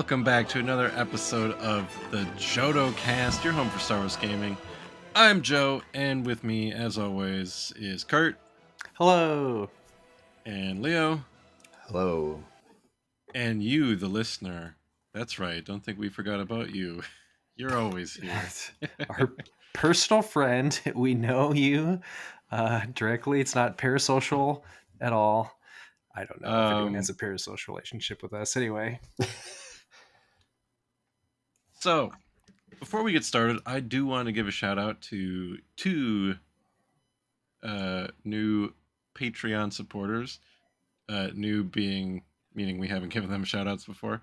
welcome back to another episode of the Jodo cast, your home for Star Wars gaming. I'm Joe, and with me, as always, is Kurt. Hello. And Leo. Hello. And you, the listener. That's right, don't think we forgot about you. You're always here. Our personal friend. We know you directly. It's not parasocial at all. I don't know if anyone has a parasocial relationship with us. Anyway. So, before we get started, I do want to give a shout out to two new Patreon supporters. New being meaning we haven't given them shout outs before.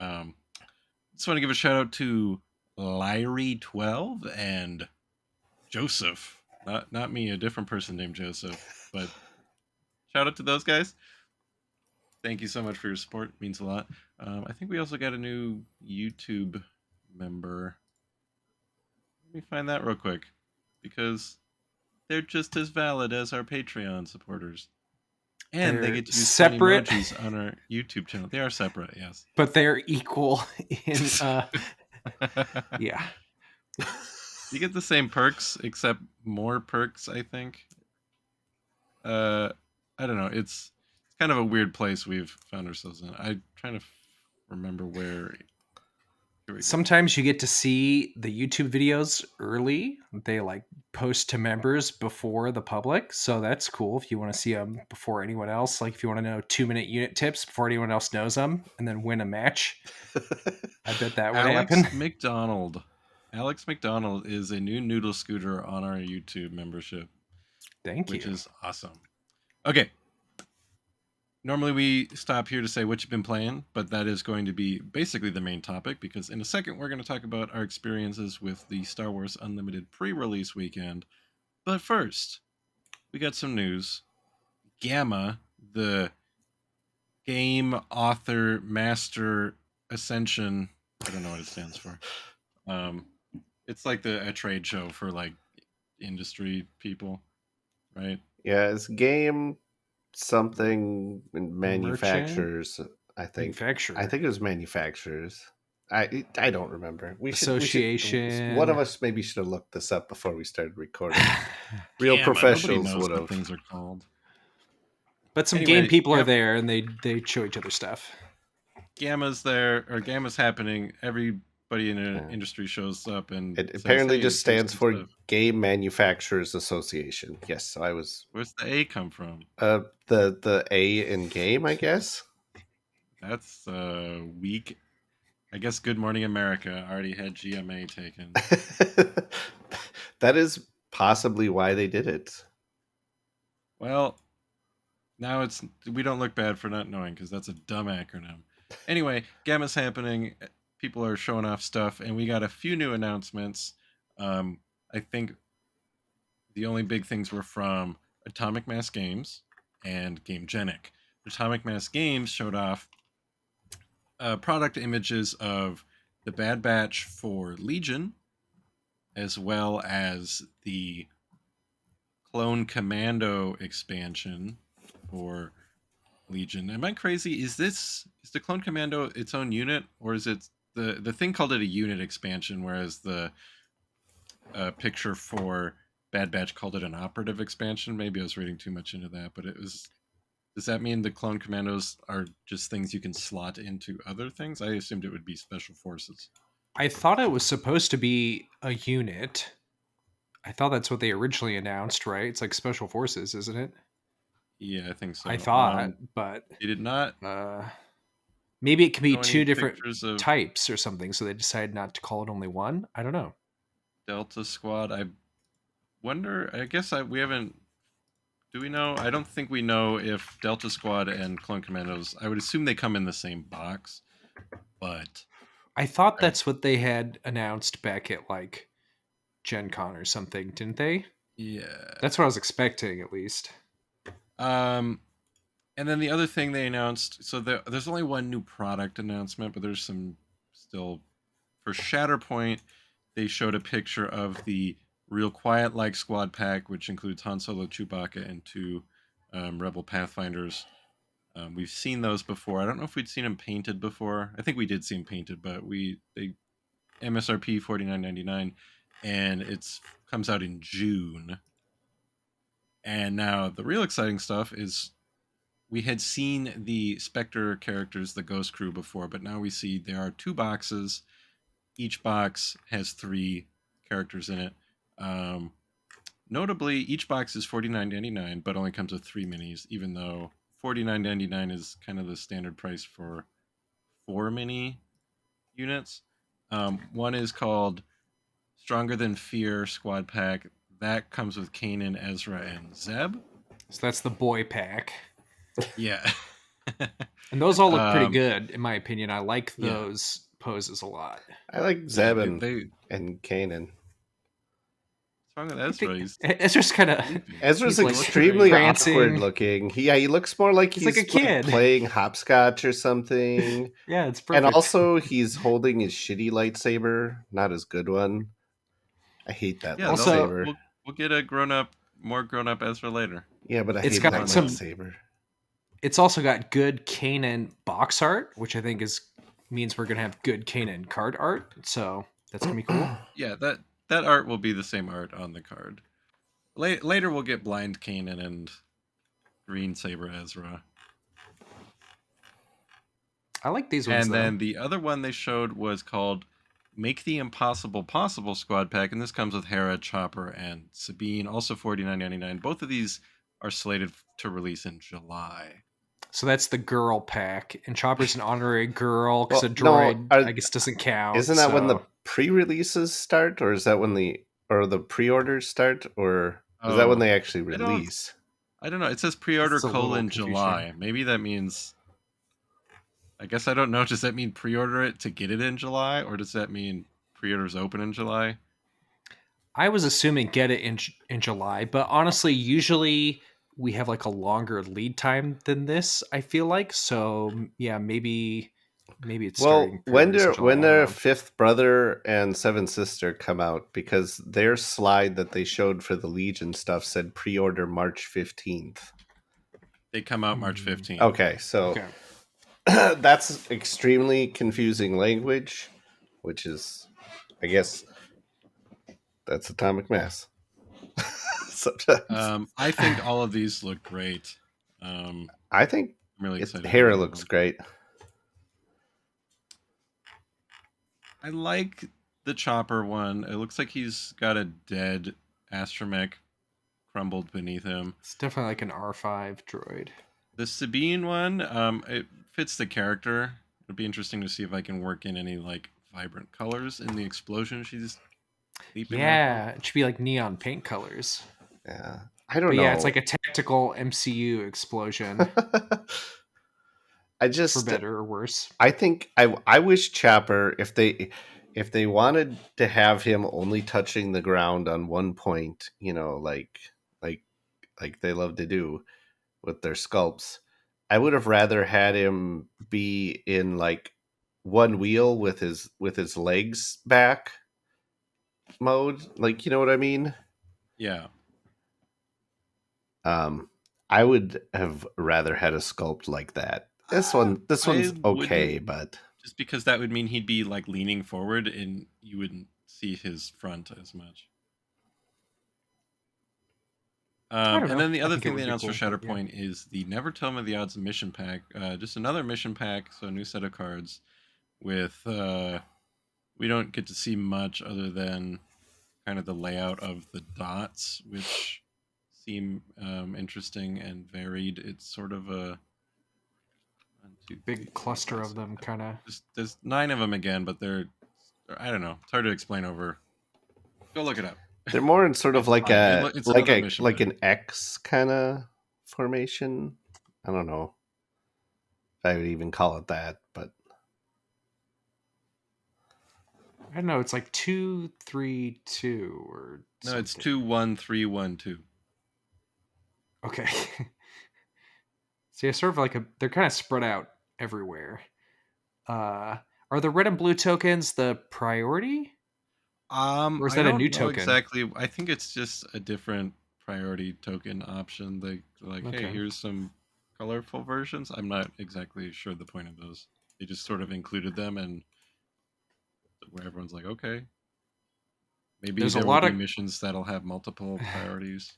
Just want to give a shout out to Lyrie12 and Joseph. Not me, a different person named Joseph. But shout out to those guys. Thank you so much for your support. It means a lot. I think we also got a new YouTube member. Let me find that real quick, because they're just as valid as our Patreon supporters. And they get to use separate emojis on our YouTube channel. They are separate, yes. But they're equal in yeah. You get the same perks, except more perks, I think. I don't know. It's kind of a weird place we've found ourselves in. I'm trying to remember where. Sometimes you get to see the YouTube videos early. They like post to members before the public. So that's cool if you want to see them before anyone else. Like if you want to know 2-minute unit tips before anyone else knows them and then win a match. I bet that would happen. Alex McDonald is a new noodle scooter on our YouTube membership. Thank you. Which is awesome. Okay. Normally we stop here to say what you've been playing, but that is going to be basically the main topic, because in a second we're going to talk about our experiences with the Star Wars Unlimited Pre-Release weekend. But first, we got some news. GAMA, the Game Author Master Ascension, I don't know what it stands for. It's like a trade show for like industry people, right? Yeah, it's game something manufacturers. I think it was manufacturers. I don't remember. Association. One of us maybe should have looked this up before we started recording. Real GAMA, professionals would have. What things are called. But some game people are there, and they show each other stuff. GAMA's there, or GAMA's happening. Everybody in the industry shows up, and it apparently just stands for Game Manufacturers Association. Yes, so I was. Where's the A come from? The A in game, I guess. That's weak. I guess Good Morning America already had GMA taken. That is possibly why they did it. Well, now we don't look bad for not knowing, because that's a dumb acronym. Anyway, GAMA's happening. People are showing off stuff, and we got a few new announcements. I think the only big things were from Atomic Mass Games and GameGenic. Atomic Mass Games showed off product images of the Bad Batch for Legion, as well as the Clone Commando expansion for Legion. Am I crazy? Is the Clone Commando its own unit, or is it the thing called it a unit expansion, whereas the picture for Bad Batch called it an operative expansion? Maybe I was reading too much into that, but it was. Does that mean the Clone Commandos are just things you can slot into other things? I assumed it would be Special Forces. I thought it was supposed to be a unit. I thought that's what they originally announced, right? It's like Special Forces, isn't it? Yeah, I think so. I thought, but they did not. Maybe it can be two different types or something, so they decided not to call it only one. I don't know. Delta Squad. I wonder. I guess we haven't. Do we know? I don't think we know if Delta Squad and Clone Commandos. I would assume they come in the same box, but I thought that's what they had announced back at like Gen Con or something, didn't they? Yeah, that's what I was expecting, at least. And then the other thing they announced. So there's only one new product announcement, but there's some still for Shatterpoint. They showed a picture of the Real Quiet Like Squad pack, which includes Han Solo, Chewbacca, and 2 Rebel Pathfinders. We've seen those before. I don't know if we'd seen them painted before. I think we did see them painted, but they MSRP $49.99, and it's comes out in June. And now the real exciting stuff is we had seen the Spectre characters, the Ghost Crew, before, but now we see there are 2 boxes. Each box has 3 characters in it. Notably, each box is $49.99, but only comes with 3 minis, even though $49.99 is kind of the standard price for 4 mini units. One is called Stronger Than Fear Squad Pack. That comes with Kanan, Ezra, and Zeb. So that's the boy pack. Yeah. And those all look pretty good, in my opinion. I like those poses a lot. I like Zeb and Kanan. What's wrong with Ezra? Ezra's kind of... Ezra's extremely awkward looking. He looks more like he's like a kid playing hopscotch or something. Yeah, it's perfect. And also, he's holding his shitty lightsaber, not his good one. I hate that lightsaber. We'll get a more grown-up Ezra later. Yeah, but I hate that lightsaber. It's also got good Kanan box art, which I think means we're going to have good Kanan card art. So that's going to be cool. Yeah, that art will be the same art on the card. Later we'll get blind Kanan and green saber Ezra. I like these ones. And then the other one they showed was called Make the Impossible Possible Squad Pack, and this comes with Hera, Chopper, and Sabine, also $49.99. Both of these are slated to release in July. So that's the girl pack, and Chopper's an honorary girl because a droid, I guess, doesn't count. Isn't that when the pre-releases start, or is that when the pre-orders start, or is that when they actually release? I don't know. It says pre-order July. Maybe that means... I guess I don't know. Does that mean pre-order it to get it in July, or does that mean pre-orders open in July? I was assuming get it in July, but honestly, usually we have like a longer lead time than this, I feel like. So yeah, maybe it's starting. When their fifth brother and seventh sister come out, because their slide that they showed for the Legion stuff said pre-order March 15th. They come out March 15th. Okay, so that's extremely confusing language, which is, I guess, that's atomic mass. Sometimes. I think all of these look great. I think I'm really excited. Hera looks great. I like the Chopper one. It looks like he's got a dead astromech crumbled beneath him. It's definitely like an R5 droid. The Sabine one, it fits the character. It'd be interesting to see if I can work in any like vibrant colors in the explosion she's leaping. Yeah, it should be like neon paint colors. Yeah, I don't know. Yeah, it's like a tactical MCU explosion. I just, for better or worse. I think I wish Chopper, if they wanted to have him only touching the ground on one point, like they love to do with their sculpts, I would have rather had him be in like one wheel with his legs back mode, like, you know what I mean? Yeah. I would have rather had a sculpt like that. This one's okay, but just because that would mean he'd be like leaning forward and you wouldn't see his front as much. And then the other thing they announced for Shatterpoint is the Never Tell Me the Odds mission pack. Just another mission pack, so a new set of cards with we don't get to see much other than kind of the layout of the dots, which seem interesting and varied. It's sort of a big cluster of them, kind of. There's 9 of them again, but I don't know. It's hard to explain over. Go look it up. They're more in sort of like an X kind of formation. I don't know if I would even call it that, but I don't know. It's like 2-3-2 or something. No, it's 2-1-3-1-2. Okay. So yeah, sort of like they're kind of spread out everywhere. Are the red and blue tokens the priority? Or is that a new token? Exactly. I think it's just a different priority token option. They like, hey, here's some colorful versions. I'm not exactly sure the point of those. They just sort of included them, and where everyone's like, okay, maybe There's a there will lot be of missions that'll have multiple priorities.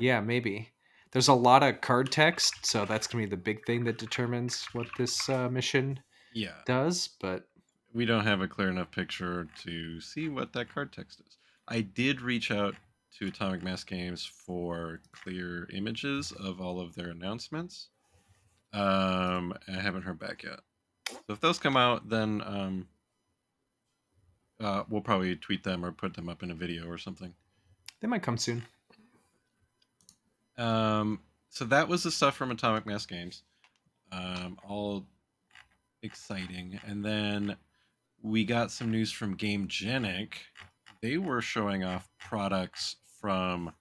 yeah, maybe. There's a lot of card text, so that's gonna be the big thing that determines what this mission Yeah, does. But we don't have a clear enough picture to see what that card text is. I did reach out to Atomic Mass Games for clear images of all of their announcements. I haven't heard back yet. So if those come out, then we'll probably tweet them or put them up in a video or something. they might come soon. So that was the stuff from Atomic Mass Games. All exciting. And then we got some news from GameGenic. They were showing off products from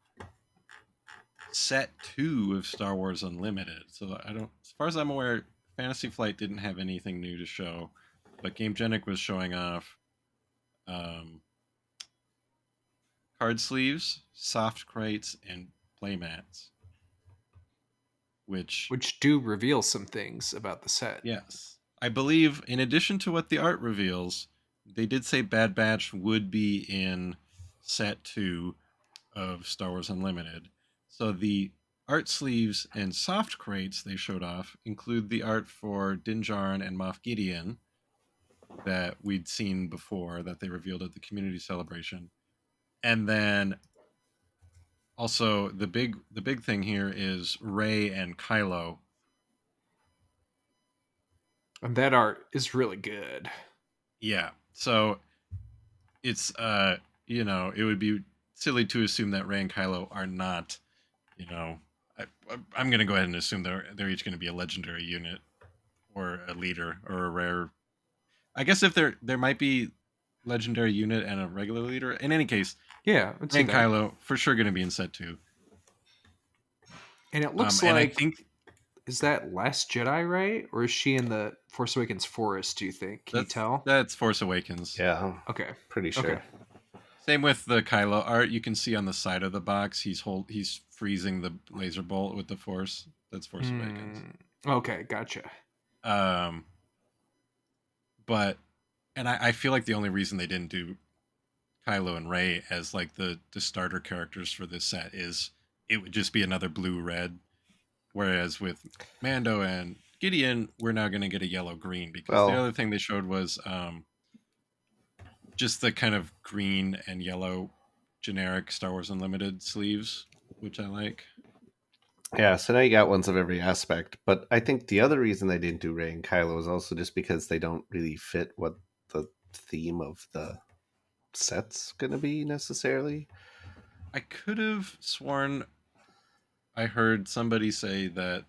set 2 of Star Wars Unlimited. So I don't, as far as I'm aware, Fantasy Flight didn't have anything new to show, but GameGenic was showing off um, card sleeves, soft crates, and playmats. Which, Do reveal some things about the set. yes, I believe in addition to what the art reveals, they did say Bad Batch would be in set 2 of Star Wars Unlimited. So the art sleeves and soft crates they showed off include the art for Din Djarin and Moff Gideon that we'd seen before that they revealed at the community celebration. And then also the big thing here is Rey and Kylo. And that art is really good. Yeah. So it's it would be silly to assume that Rey and Kylo are not, you know, I'm going to go ahead and assume they're each going to be a legendary unit or a leader or a rare. I guess if there might be legendary unit and a regular leader. In any case, Yeah, I'd Rey see and that. Kylo for sure going to be in set 2. And it looks And I like think is that Last Jedi, right? Or is she in the Force Awakens forest, do you think? Can you tell? that's Force Awakens. Yeah, Okay. pretty sure. Okay. Same with the Kylo art. You can see on the side of the box he's freezing the laser bolt with the Force. That's Force Awakens. Okay, gotcha. But and I feel like the only reason they didn't do Kylo and Rey as like the starter characters for this set is it would just be another blue red. Whereas with Mando and Gideon, we're now going to get a yellow green because the other thing they showed was just the kind of green and yellow generic Star Wars Unlimited sleeves, which I like. Yeah, so now you got ones of every aspect. But I think the other reason they didn't do Rey and Kylo is also just because they don't really fit what the theme of the set's going to be necessarily. I could have sworn I heard somebody say that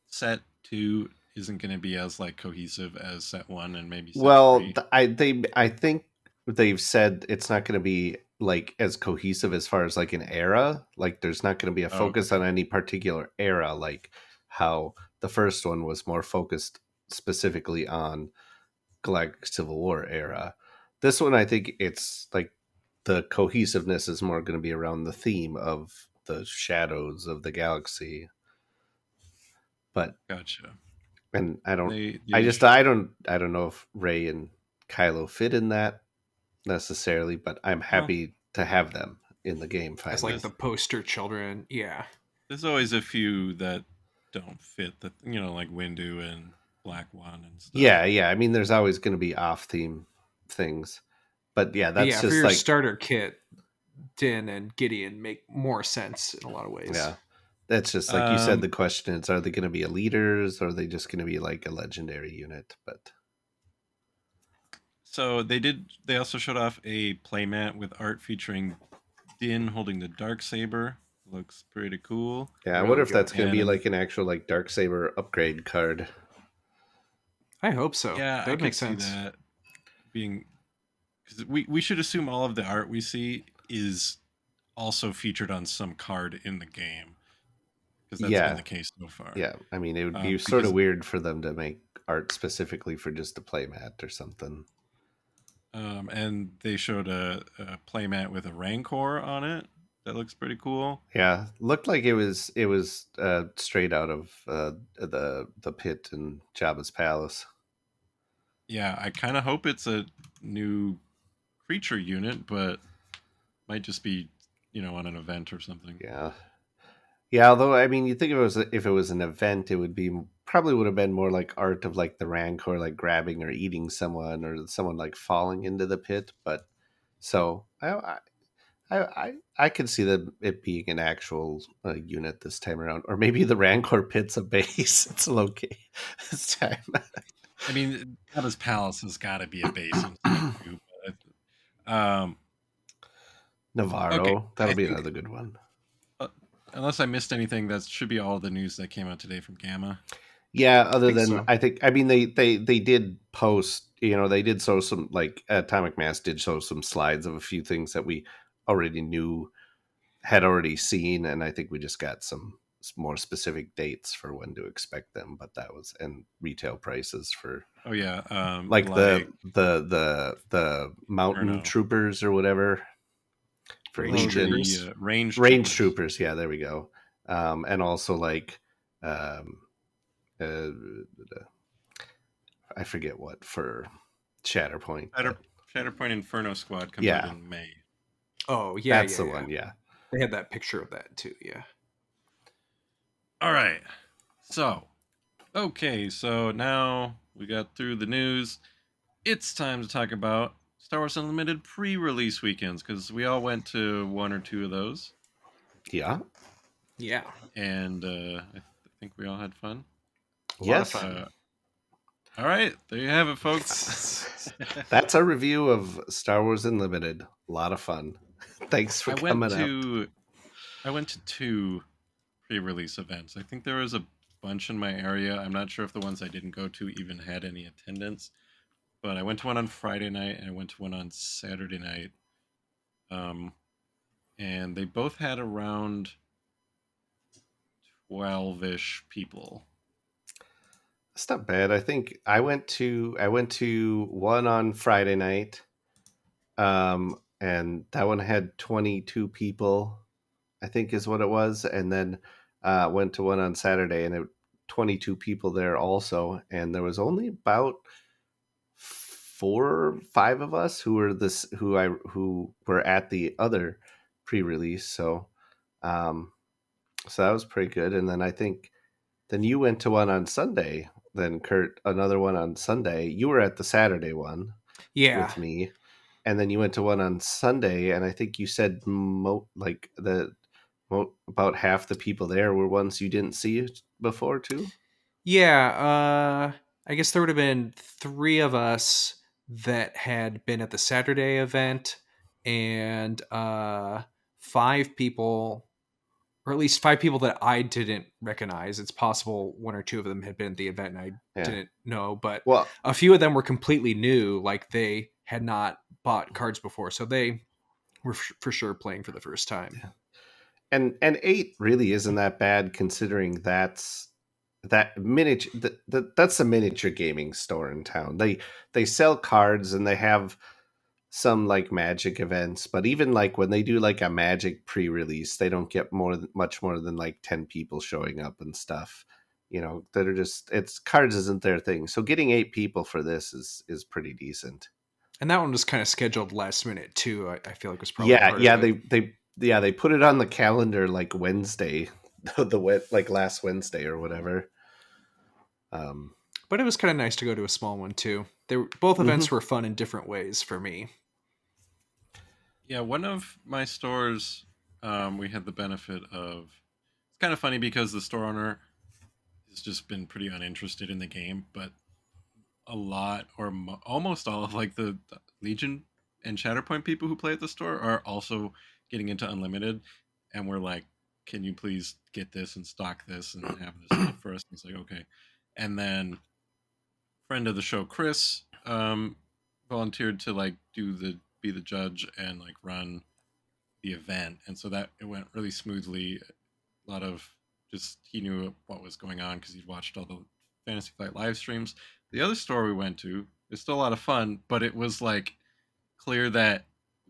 set 2 isn't going to be as like cohesive as set 1 and maybe set 3. I think they've said it's not going to be like as cohesive as far as like an era. Like there's not going to be a focus on any particular era, like how the first one was more focused specifically on Galactic Civil War era. This one, I think it's like the cohesiveness is more going to be around the theme of the shadows of the galaxy. But Gotcha. and I don't know if Rey and Kylo fit in that necessarily, but I'm happy to have them in the game finally. As like the poster children, yeah. There's always a few that don't fit that, like Windu and Black One and stuff. Yeah. I mean, there's always going to be off-theme things, but yeah, that's just for your like starter kit. Din and Gideon make more sense in a lot of ways. Yeah, that's just like you said. The question is, are they going to be a leaders, or are they just going to be like a legendary unit? But so they also showed off a playmat with art featuring Din holding the Darksaber. Looks pretty cool. Yeah, I wonder if that's going to be like an actual like Darksaber upgrade card. I hope so. Yeah, that would make sense. See that being, because we should assume all of the art we see is also featured on some card in the game, because that's been the case so far. Yeah, I mean, it would be sort of weird for them to make art specifically for just a playmat or something. And they showed a playmat with a Rancor on it. That looks pretty cool. Yeah, looked like it was straight out of the pit in Jabba's palace. Yeah, I kind of hope it's a new creature unit, but might just be, on an event or something. Yeah, yeah. Although I mean, you think if it was an event, it would be probably would have been more like art of like the Rancor like grabbing or eating someone or someone like falling into the pit. But so I could see that it being an actual unit this time around, or maybe the Rancor pit's a base. It's okay this time. I mean, Jabba's palace has got to be a base and stuff too. Um, okay, Navarro, that'll I be think another good one. uh, unless I missed anything, that should be all the news that came out today from Gamma. Yeah, I other think than so. I think I mean they did post, they did show some like Atomic Mass did show some slides of a few things that we already knew had already seen, and I think we just got some more specific dates for when to expect them, but that was and retail prices for Oh yeah, like like the mountain Inferno. troopers or whatever for Range Oh, Legion troopers. the range range troopers. troopers. Yeah, there we go. And also like um, uh, I forget what for Shatterpoint, Shatter, but Shatterpoint Inferno Squad comes out yeah, in May. Oh yeah, that's yeah, the yeah. one. Yeah, They had that picture of that too. Yeah. All right. So, okay, so now we got through the news. It's time to talk about Star Wars Unlimited pre-release weekends because we all went to one or two of those, yeah, Yeah. and I think we all had fun. A lot of yes. fun. All right, there you have it, folks. That's our review of Star Wars Unlimited. A lot of fun. Thanks for I went coming out. to I went to two pre-release events. I think there was a bunch in my area. I'm not sure if the ones I didn't go to even had any attendance, but I went to one on Friday night and I went to one on Saturday night. Um, and they both had around 12-ish people. It's not bad. I think I went to one on Friday night, and that one had 22 people. I think is what it was, and then went to one on Saturday, and 22 people there also, and there was only about 4 or 5 of us who were at the other pre-release. Um, so that was pretty good. And then I think then you went to one on Sunday. Then Kurt, another one on Sunday. You were at the Saturday one Yeah. with me, and then you went to one on Sunday. And I think you said about half the people there were ones you didn't see before too. Yeah. I guess there would have been three of us that had been at the Saturday event, and five people, or at least five people that I didn't recognize. It's possible one or two of them had been at the event and I Yeah. didn't know, but Well, a few of them were completely new, like they had not bought cards before, so they were for sure playing for the first time. and 8 really isn't that bad considering that miniature that's a miniature gaming store in town. They sell cards and they have some like magic events, but even like when they do like a magic pre-release, they don't get much more than like 10 people showing up and stuff, that are just it's cards isn't their thing. So getting 8 people for this is pretty decent. And that one was kind of scheduled last minute too. I feel like was probably Yeah, part of yeah, it. they put it on the calendar like Wednesday, like last Wednesday or whatever. Um, But it was kind of nice to go to a small one too. Both mhm. events were fun in different ways for me. Yeah, one of my stores, we had the benefit of. It's kind of funny because the store owner has just been pretty uninterested in the game, but a lot or almost all of like the Legion and Shatterpoint people who play at the store are also getting into Unlimited, and we're like, "Can you please get this and stock this and have this stuff for us?" And he's like, "Okay," and then friend of the show Chris volunteered to like be the judge and like run the event, and so that it went really smoothly. A lot of just he knew what was going on because he'd watched all the Fantasy Flight live streams. The other store we went to is still a lot of fun, but it was like clear that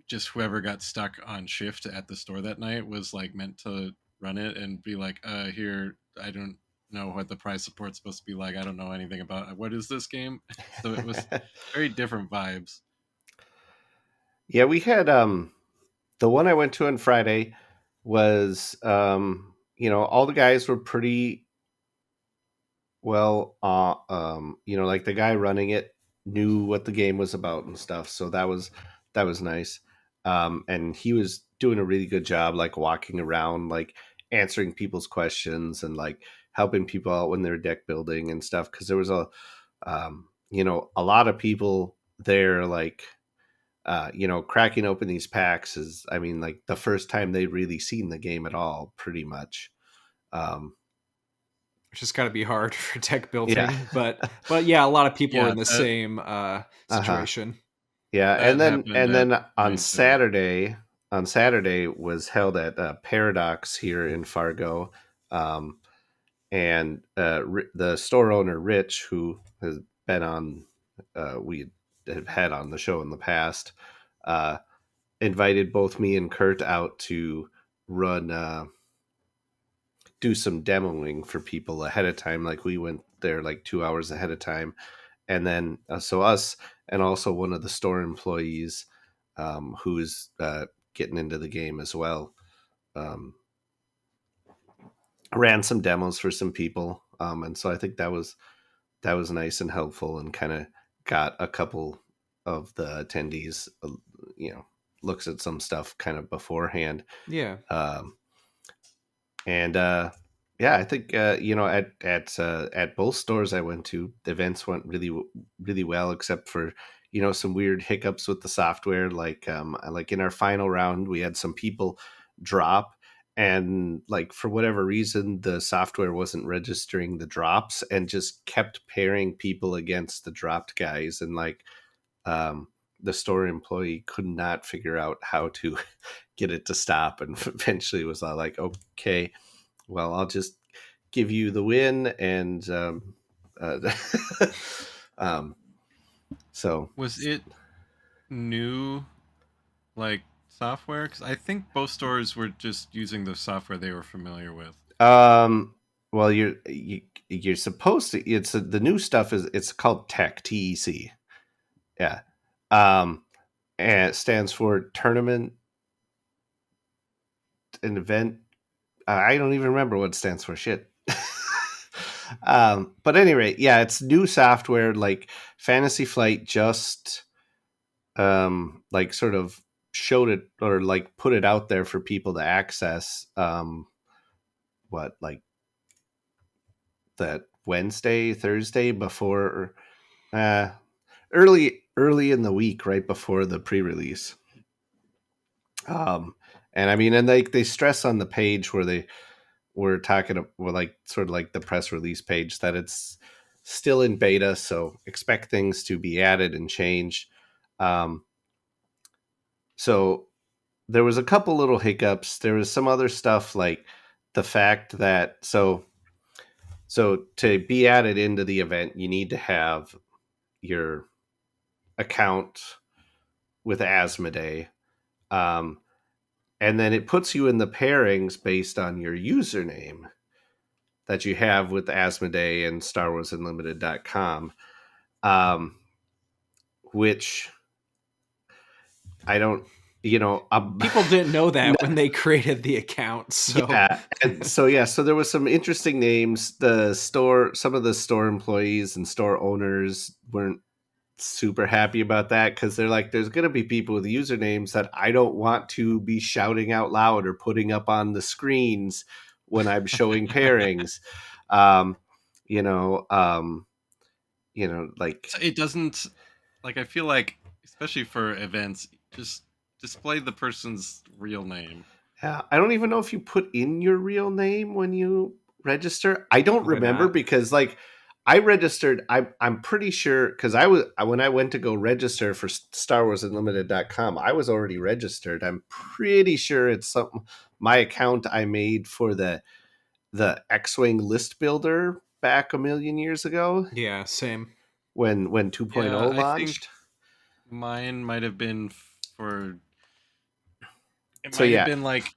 just whoever got stuck on shift at the store that night was like meant to run it and be like, here, I don't know what the prize support's supposed to be like. I don't know anything about what is this game. So it was very different vibes. Yeah, we had the one I went to on Friday was all the guys were pretty well like the guy running it knew what the game was about and stuff, so that was nice. And he was doing a really good job, like walking around, like answering people's questions and like helping people out when they're deck building and stuff, because there was a lot of people there, like cracking open these packs is, I mean, like the first time they'd really seen the game at all, pretty much. um Which has got to be hard for tech yeah. building, but yeah, a lot of people are Yeah, in the that same Uh-huh. situation. Yeah, that and then happened and at then mine too. on Saturday was held at Paradox here in Fargo. um, and the store owner Rich, who has been on, we have had on the show in the past, uh, invited both me and Kurt out to run do some demoing for people ahead of time. Like we went there like 2 hours ahead of time, and then so us and also one of the store employees, who's getting into the game as well, um, ran some demos for some people, and so I think that was nice and helpful, and kind of got a couple of the attendees, looks at some stuff kind of beforehand. Yeah. um, and yeah, I think at both stores I went to, the events went really well, except for some weird hiccups with the software. Like in our final round, we had some people drop, and like for whatever reason, the software wasn't registering the drops and just kept pairing people against the dropped guys, and like um, the store employee could not figure out how to get it to stop, and eventually was all like, okay, well, I'll just give you the win. And uh, um, so Was it new like software? Because I think both stores were just using the software they were familiar with. um, well, you're supposed to. The new stuff is, it's called TEC. Yeah, um, and it stands for Tournament and Event. I don't even remember what it stands for. Shit. But anyway, yeah, it's new software. Like Fantasy Flight just like sort of showed it, or like put it out there for people to access, what, like that Wednesday, Thursday before, uh early in the week, right before the pre-release. And I mean, and they stress on the page where they were talking about, like sort of like the press release page, that it's still in beta, so expect things to be added and changed. So there was a couple little hiccups. There was some other stuff, like the fact that, so to be added into the event, you need to have your account with Asmodee. Um, and then it puts you in the pairings based on your username that you have with Asmodee and StarWarsUnlimited.com, um, which I don't, People didn't know that when they created the account. So yeah, and so there was some interesting names. Some of the store employees and store owners weren't super happy about that, because they're like, there's going to be people with usernames that I don't want to be shouting out loud or putting up on the screens when I'm showing pairings. Um, you know, um, like, So it doesn't like I feel like especially for events, just display the person's real name. I don't even know if you put in your real name when you register. I don't probably remember, not. because like I registered. I'm pretty sure, because when I went to go register for StarWarsUnlimited.com, I was already registered. I'm pretty sure it's something, my account I made for the X-wing list builder back a million years ago, Yeah, same. when 2.0 Yeah, I think launched. mine might have been for It So might have yeah, been like,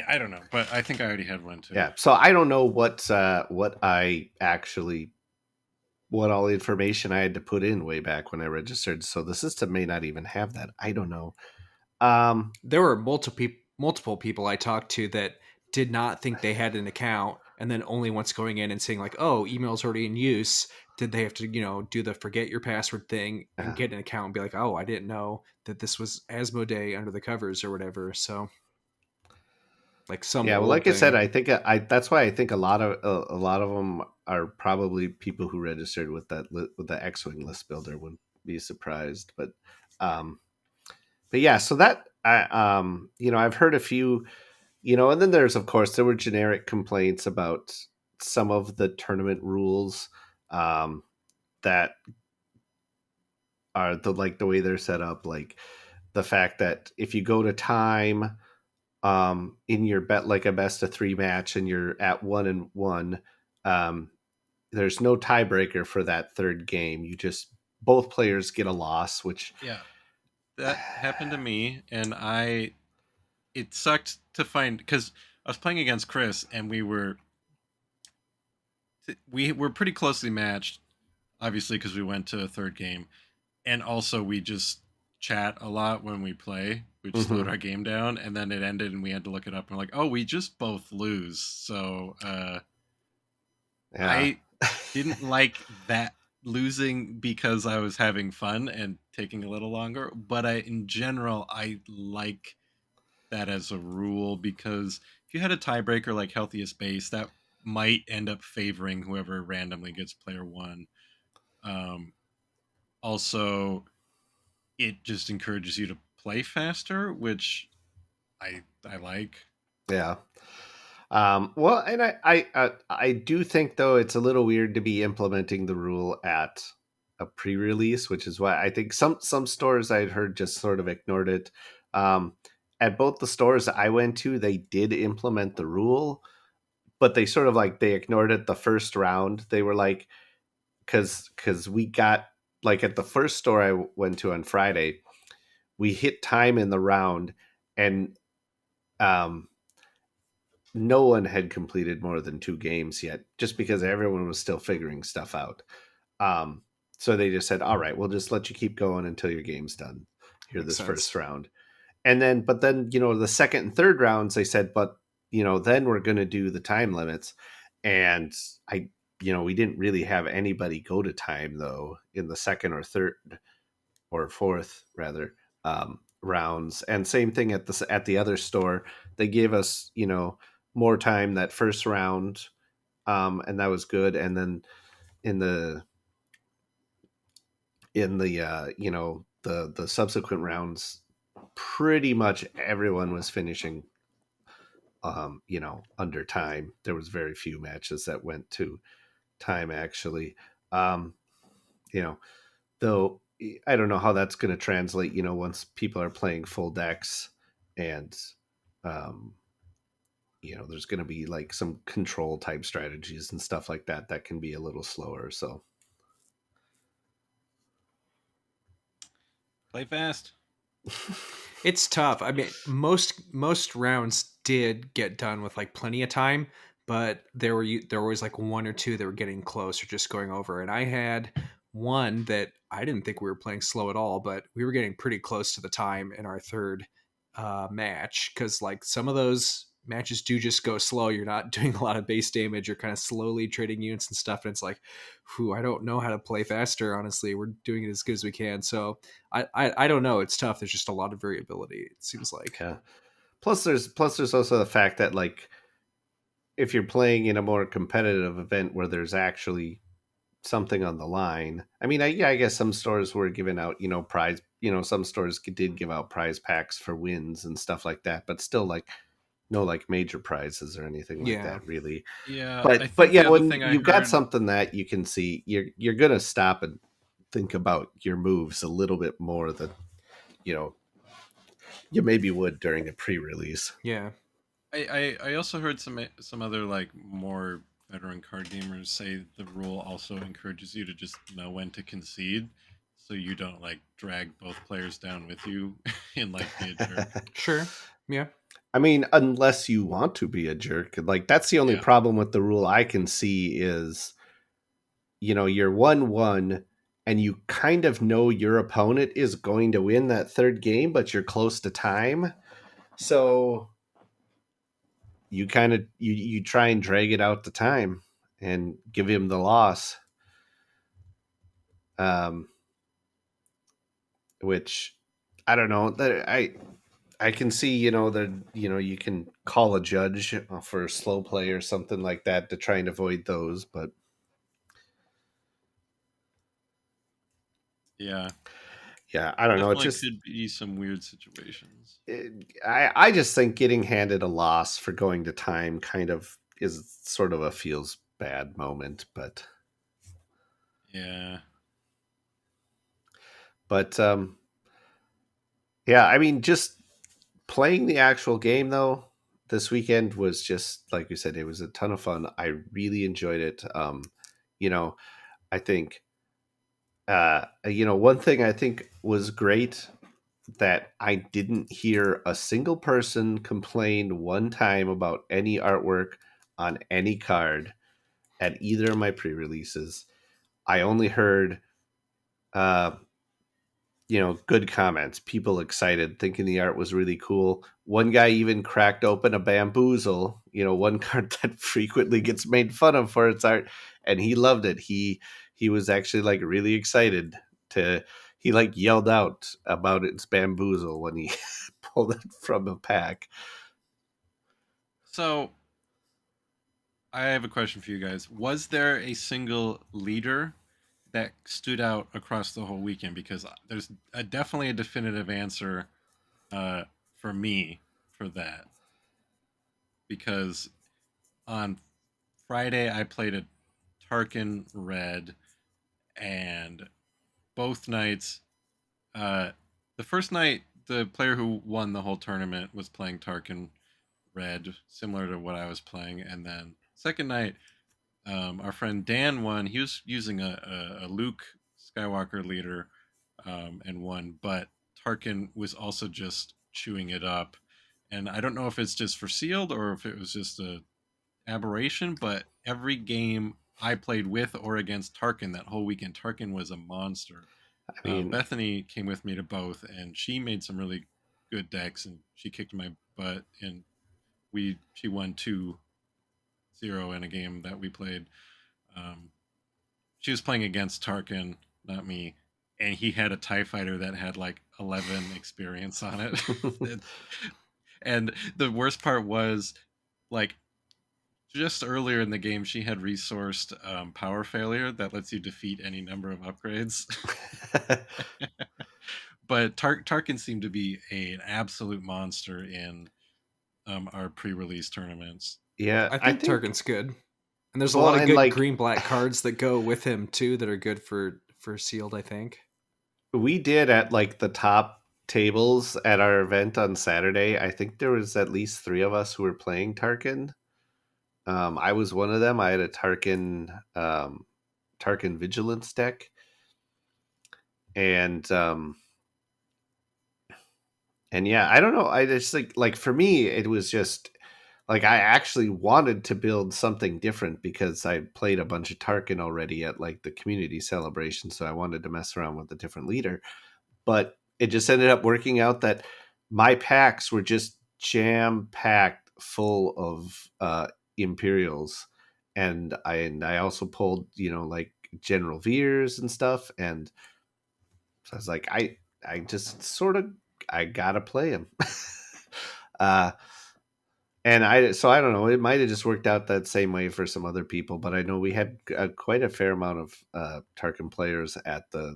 I don't know, but I think I already had one too. yeah. So I don't know what I actually what all information I had to put in way back when I registered. So the system may not even have that. I don't know. There were multiple people I talked to that did not think they had an account, and then only once going in and saying like, "Oh, email's already in use," did they have to do the forget your password thing and uh, get an account and be like, "Oh, I didn't know that this was Asmodee under the covers or whatever." So like some yeah, well, old like I said, thing. I think I that's why I think a lot of them are probably people who registered with with the X-wing list builder. Wouldn't be surprised, um, but yeah. So that I've heard a few, and then there's of course there were generic complaints about some of the tournament rules um, that are the way they're set up, like the fact that if you go to time in your bet like a best of three match and you're at 1-1, um, there's no tiebreaker for that third game. You just both players get a loss, which Yeah, that happened to me, and it sucked to find because I was playing against Chris, and we were pretty closely matched, obviously because we went to a third game, and also we just chat a lot when we play, which slowed mhm, our game down, and then it ended, and we had to look it up, and we're like, oh, we just both lose, so yeah, I didn't like that losing because I was having fun and taking a little longer, but in general I like that as a rule because if you had a tiebreaker like healthiest base, that might end up favoring whoever randomly gets player one. Um, Also, it just encourages you to play faster, which I like. yeah. Well, and I do think though it's a little weird to be implementing the rule at a pre-release, which is why I think some stores I'd heard just sort of ignored it. Um, at both the stores I went to, they did implement the rule, but they sort of like they ignored it the first round. They were like, because we got like at the first store I went to on Friday, we hit time in the round, and um, no one had completed more than two games yet, just because everyone was still figuring stuff out. Um, so they just said, "All right, we'll just let you keep going until your game's done here Makes this sense. first round." And then, but then, the second and third rounds, they said, "But then we're going to do the time limits." And we didn't really have anybody go to time though in the second or third or fourth rather rounds. And same thing at the other store, they gave us more time that first round, and that was good. And then in the the subsequent rounds, pretty much everyone was finishing under time. There was very few matches that went to time actually. um you know though I don't know how that's going to translate, once people are playing full decks, and um there's going to be like some control type strategies and stuff like that that can be a little slower. So Play fast. It's tough. I mean, most rounds did get done with like plenty of time, but there was like one or two that were getting close or just going over. And I had one that I didn't think we were playing slow at all, but we were getting pretty close to the time in our third match because like some of those matches do just go slow. You're not doing a lot of base damage. You're kind of slowly trading units and stuff, and it's like, whew, I don't know how to play faster. Honestly, we're doing it as good as we can. So I don't know. It's tough. There's just a lot of variability. It seems like. yeah. Plus there's also the fact that like if you're playing in a more competitive event where there's actually something on the line. I mean, I guess some stores were giving out, prize, some stores did give out prize packs for wins and stuff like that, but still like no like major prizes or anything like Yeah. that really. Yeah, I But think yeah, the other when thing I you've got heard. something that you can see, you're going to stop and think about your moves a little bit more than, you know, you maybe would during a pre-release. Yeah. I also heard some other like more veteran card gamers say the rule also encourages you to just know when to concede, so you don't like drag both players down with you and like be a jerk. Sure. Yeah. I mean, unless you want to be a jerk, like that's the only Yeah. problem with the rule I can see is, you're 1-1 and you kind of know your opponent is going to win that third game, but you're close to time. So you kind of you try and drag it out the time and give him the loss. Um, which I don't know that I can see, that you can call a judge for slow play or something like that to try and avoid those, but Yeah. yeah, I don't know. It Definitely just could be some weird situations. I just think getting handed a loss for going to time kind of is sort of a feels bad moment, Yeah. but yeah, I mean, just playing the actual game though this weekend was just like you said, it was a ton of fun. I really enjoyed it. You know, I think one thing I think was great that I didn't hear a single person complain one time about any artwork on any card at either of my pre-releases. I only heard uh, good comments, people excited, thinking the art was really cool. One guy even cracked open a bamboozle, one card that frequently gets made fun of for its art, and he loved it. He was actually like really excited to he like yelled out about its bamboozle when he pulled it from a pack. So I have a question for you guys. Was there a single leader that stood out across the whole weekend? Because there's definitely a definitive answer uh, for me for that. Because on Friday I played a Tarkin Red, and both nights, uh, the first night the player who won the whole tournament was playing Tarkin Red, similar to what I was playing, and then second night our friend Dan won. He was using a Luke Skywalker leader and won, but Tarkin was also just chewing it up. And I don't know if it's just for sealed or if it was just a aberration, but every game I played with or against Tarkin that whole weekend, Tarkin was a monster. I mean, Bethany came with me to both, and she made some really good decks, and she kicked my butt, and she won 2-0 in a game that we played. Um, she was playing against Tarkin, not me, and he had a Tie Fighter that had like 11 experience on it. And the worst part was, like, just earlier in the game, she had resourced Power Failure that lets you defeat any number of upgrades. But Tarkin seemed to be an absolute monster in our pre-release tournaments. yeah, I I think think Tarkin's good. And there's a well, lot of and good like green black cards that go with him too that are good for sealed, I think. we did at like the top tables at our event on Saturday. I think there was at least three of us who were playing Tarkin. I was one of them. I had a Tarkin Vigilance deck, and yeah, I don't know. I just think like for me, it was just like I actually wanted to build something different because I played a bunch of Tarkin already at like the community celebration, so I wanted to mess around with a different leader. But it just ended up working out that my packs were just jam packed full of Imperials, and I also pulled like General Veers and stuff, and so I was like I just sort of I gotta play him. uh, and I don't know, it might have just worked out that same way for some other people, but I know we had quite a fair amount of Tarkin players at the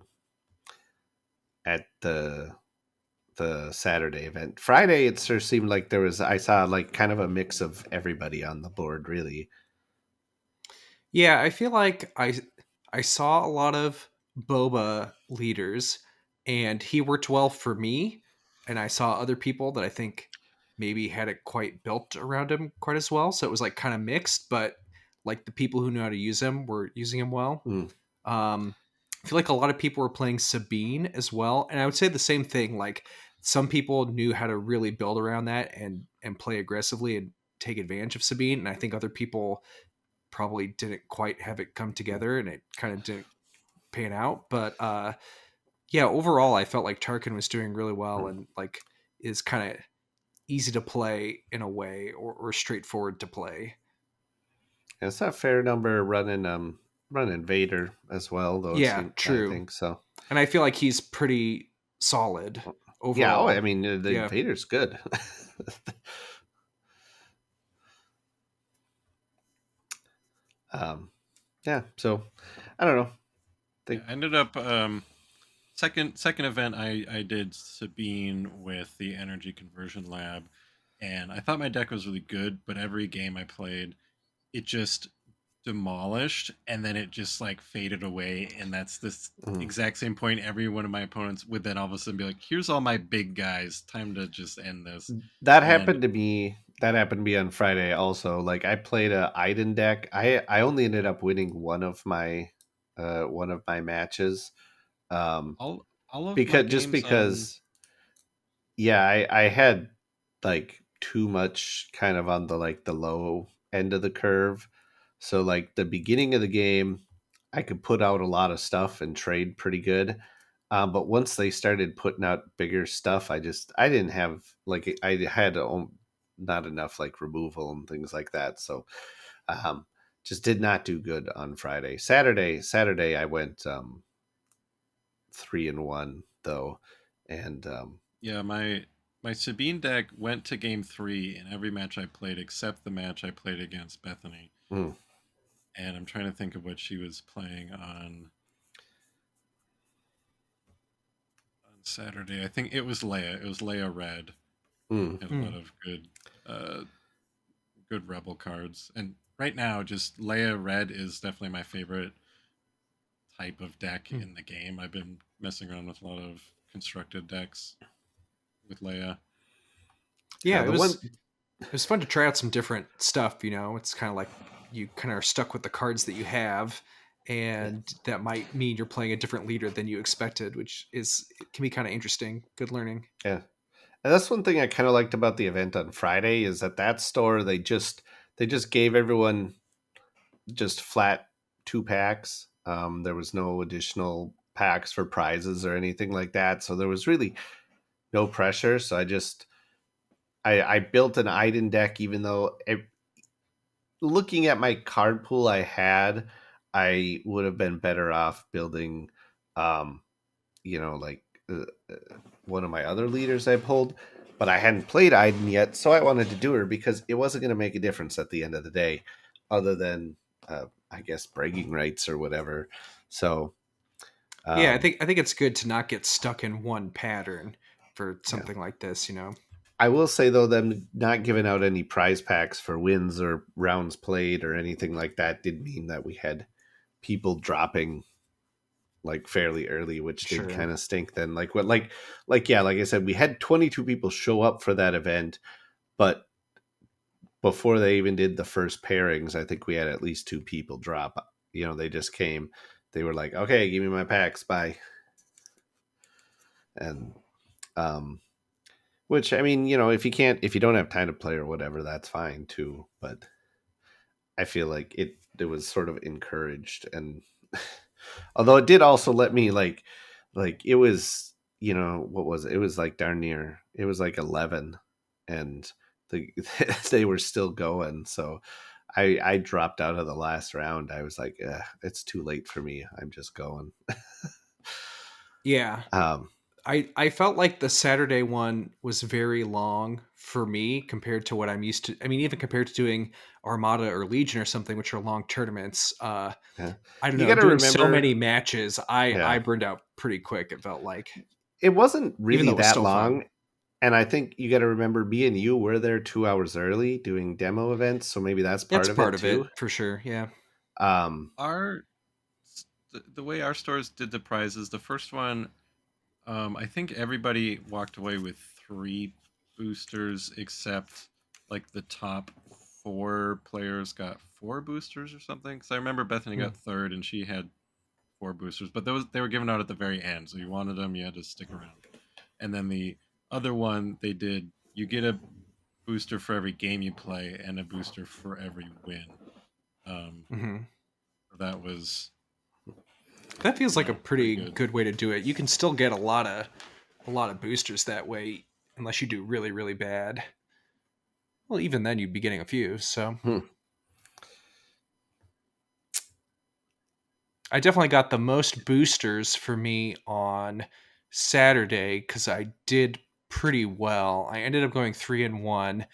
Saturday event. Friday, it sort of seemed like I saw like kind of a mix of everybody on the board, really. Yeah, I feel like I saw a lot of boba leaders, and he worked well for me. And I saw other people that I think maybe had it quite built around him quite as well. So it was like kind of mixed, but like the people who knew how to use him were using him well. Hmm. I feel like a lot of people were playing Sabine as well, and I would say the same thing. Like some people knew how to really build around that and play aggressively and take advantage of Sabine, and I think other people probably didn't quite have it come together, and it kind of didn't pan out. But yeah, overall, I felt like Tarkin was doing really well, and like is kind of easy to play in a way, or straightforward to play. It's a fair number running Vader as well, though. It Yeah, seems, I true. think so. And I feel like he's pretty solid Yeah. Oh, I overall. mean, the Yeah. Vader's good. um, yeah. So I don't know. Yeah, Think I ended up second event I did Sabine with the energy conversion lab, and I thought my deck was really good, but every game I played, it just demolished, and then it just like faded away, and that's this mm, exact same point every one of my opponents would then all of a sudden be like, here's all my big guys, time to just end this. that And happened to me. That happened to me on Friday also. Like I played a Iden deck. I only ended up winning one of my matches. Um, all of my games on because yeah, I had like too much kind of on the like the low end of the curve. So like the beginning of the game, I could put out a lot of stuff and trade pretty good. But once they started putting out bigger stuff, I didn't have like I had not enough like removal and things like that. So um, just did not do good on Friday. Saturday I went 3-1 though, and yeah, my Sabine deck went to game 3 in every match I played except the match I played against Bethany. mm, And I'm trying to think of what she was playing on Saturday. I think it was Leia. It was Leia Red. mm. Had a lot Mm. of uh, good rebel cards. And right now, just Leia Red is definitely my favorite type of deck Mm. in the game. I've been messing around with a lot of constructed decks with Leia. Yeah, The one it was fun to try out some different stuff. It's kind of like you kind of are stuck with the cards that you have, and that might mean you're playing a different leader than you expected, which it can be kind of interesting. Good learning. Yeah. And that's one thing I kind of liked about the event on Friday is that store they just gave everyone just flat 2 packs. There was no additional packs for prizes or anything like that, so there was really no pressure. So I built an Iden deck, even though looking at my card pool I had, I would have been better off building, um, like one of my other leaders I pulled, but I hadn't played Iden yet, so I wanted to do her because it wasn't going to make a difference at the end of the day, other than I guess bragging rights or whatever. So Yeah, um, I think it's good to not get stuck in one pattern for yeah, something like this. I will say though, them not giving out any prize packs for wins or rounds played or anything like that did mean that we had people dropping like fairly early, which did Sure. kind of stink. Then like yeah, like I said, we had 22 people show up for that event, but before they even did the first pairings, I think we had at least 2 people drop. They just came. They were like, "Okay, give me my packs, bye." And which I mean, if you don't have time to play or whatever, that's fine too. But I feel like it was sort of encouraged, and although it did also let me like it was what was it? It was like darn near. It was like 11, and the they were still going. So I dropped out of the last round. I was like, it's too late for me. I'm just going. Yeah. Um, I felt like the Saturday one was very long for me compared to what I'm used to. I mean, even compared to doing Armada or Legion or something, which are long tournaments. yeah. I don't You know. got to Doing so remember, many matches, I yeah, burned out pretty quick. It felt like, it wasn't even though really it was that still fun. long. And I think you got to remember, me and you were there 2 hours early doing demo events, so maybe that's That's part of part it of it too. for sure. Yeah. Um, Our the way our stores did the prizes, the first one, I think everybody walked away with 3 boosters, except like the top 4 players got 4 boosters or something. Because I remember Bethany Hmm. got third and she had 4 boosters, but those they were given out at the very end. So you wanted them, you had to stick around. And then the other one they did you get a booster for every game you play and a booster for every win. Um, Hmm. that was That feels like a pretty pretty good. good way to do it. You can still get a lot of boosters that way, unless you do really really bad. Well, even then you'd be getting a few. So Hmm. I definitely got the most boosters for me on Saturday because I did pretty well. I ended up going 3-1.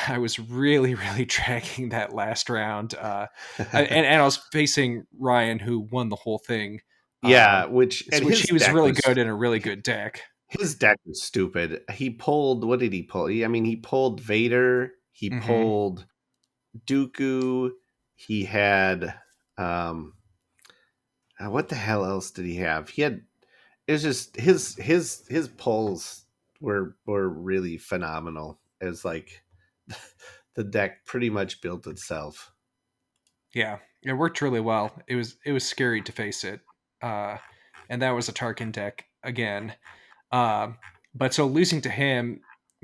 I was really, really dragging that last round, and I was facing Ryan, who won the whole thing. Yeah, which and Which his he was deck really was good in a really good deck. his deck was stupid. He pulled what did he pull? I mean, he pulled Vader. He Hmm. pulled Dooku. He had um, what the hell else did he have? He had it's just his pulls were really phenomenal. As like the deck pretty much built itself. Yeah, it worked really well. It was scary to face it, uh, and that was a Tarkin deck again. Um, but so losing to him,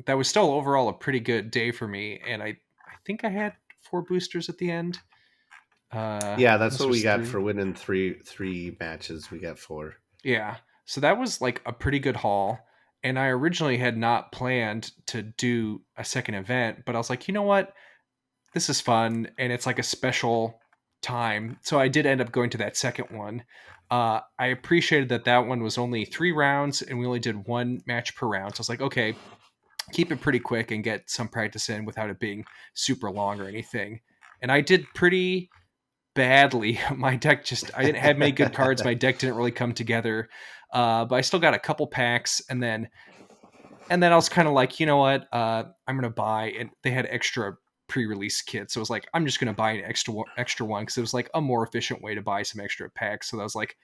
that was still overall a pretty good day for me, and I think I had 4 boosters at the end. Yeah, that's Unless it what we was got 3. for winning three matches. We got 4. Yeah. So that was like a pretty good haul. And I originally had not planned to do a second event, but I was like, you know what? This is fun. And it's like a special time. So I did end up going to that second one. I appreciated that that one was only 3 rounds and we only did 1 match per round. So I was like, okay, keep it pretty quick and get some practice in without it being super long or anything. And I did pretty badly. My deck just I didn't have many good cards. My deck didn't really come together. But I still got a couple packs, and then I was kind of like, you know what? I'm gonna buy, and they had extra pre-release kits, so I was like, I'm just gonna buy an extra one because it was like a more efficient way to buy some extra packs. So I was like,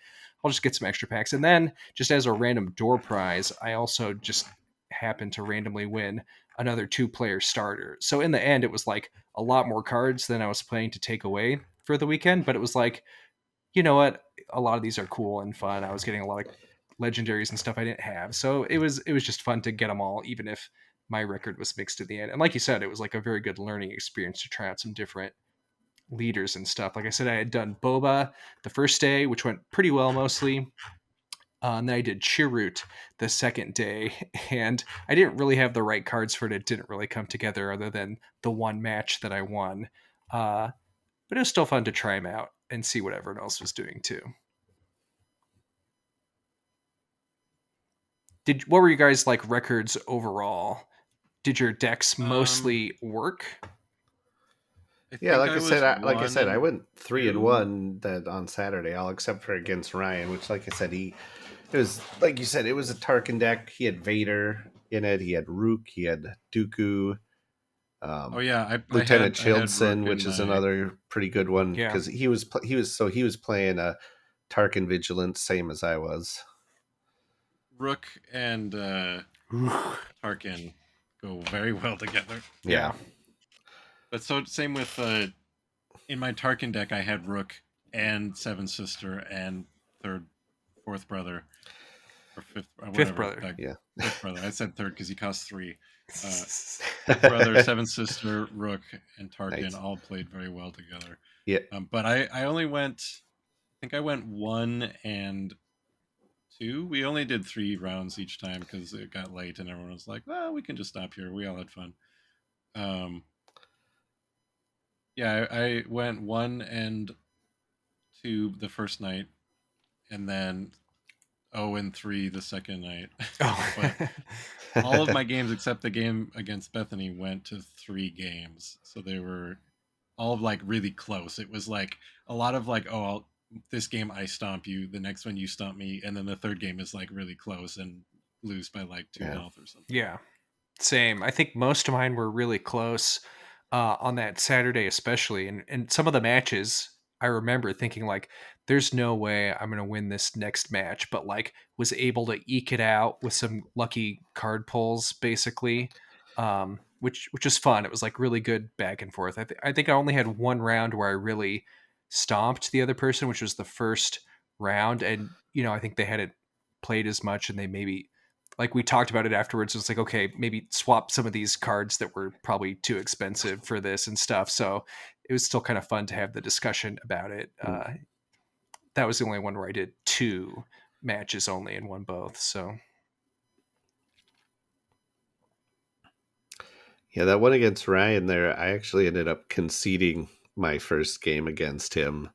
I'll just get some extra packs, and then just as a random door prize, I also just happened to randomly win another 2-player starter. So in the end, it was like a lot more cards than I was planning to take away for the weekend, but it was like, you know what, a lot of these are cool and fun. I was getting a lot of legendaries and stuff I didn't have, so it was just fun to get them all, even if my record was mixed at the end. And like you said, it was like a very good learning experience to try out some different leaders and stuff. Like I said, I had done Boba the first day, which went pretty well mostly. And then I did Chirrut the second day, and I didn't really have the right cards for it. It didn't really come together other than the one match that I won. But it was still fun to try them out and see what everyone else was doing too. What were you guys like records overall? Did your decks Um, mostly work? I Yeah, think I was like I one said, I and went three and two. one that on Saturday, all except for against Ryan, which, like I said, it was like you said, it was a Tarkin deck. He had Vader in it. He had Rook. He had Dooku. Oh Um, yeah, Lieutenant I had Childson, Rook in which is my another pretty good one Yeah. because he was playing a Tarkin Vigilance, same as I was. Rook and Tarkin go very well together. Yeah, Yeah. But so same with in my Tarkin deck, I had Rook and Seven Sister and third, fourth brother or fifth, or Fifth whatever. brother. yeah. Fifth brother. I said third because he costs 3. Fifth brother, Seven Sister, Rook, and Tarkin Nice. all played very well together. Yeah, But I only went. I think I went 1 and 2. We only did 3 rounds each time because it got late and everyone was like, "Well, we can just stop here." We all had fun. Um, yeah, I went 1 and 2 the first night, and then 0 and 3 the second night. But Oh. all of my games except the game against Bethany went to 3 games, so they were all like really close. It was like a lot of like, oh, this game I stomp you, the next one you stomp me, and then the third game is like really close and lose by like 2 yeah. health or something. Yeah. Same. I think most of mine were really close on that Saturday, especially. And some of the matches, I remember thinking, like, there's no way I'm going to win this next match, but like was able to eke it out with some lucky card pulls, basically, which was fun. It was like really good back and forth. I think I only had one round where I really stomped the other person, which was the first round. And, I think they hadn't played as much and they maybe like we talked about it afterwards. It was like, okay, maybe swap some of these cards that were probably too expensive for this and stuff. So it was still kind of fun to have the discussion about it. Mm. That was the only one where I did 2 matches only and won both. So Yeah, that one against Ryan there, I actually ended up conceding my first game against him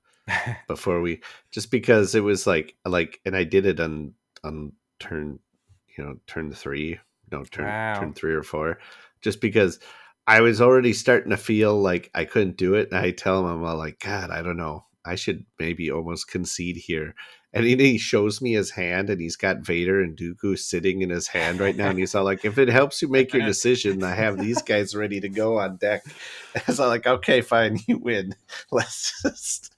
before we, just because it was like and I did it on turn, turn 3, no, turn wow. 3 or 4, just because I was already starting to feel like I couldn't do it, and I tell him, I'm all like, God, I don't know, I should maybe almost concede here. And he shows me his hand, and he's got Vader and Dooku sitting in his hand right now, and he's all like, if it helps you make your decision, I have these guys ready to go on deck. And so I'm like, okay, fine, you win. let's just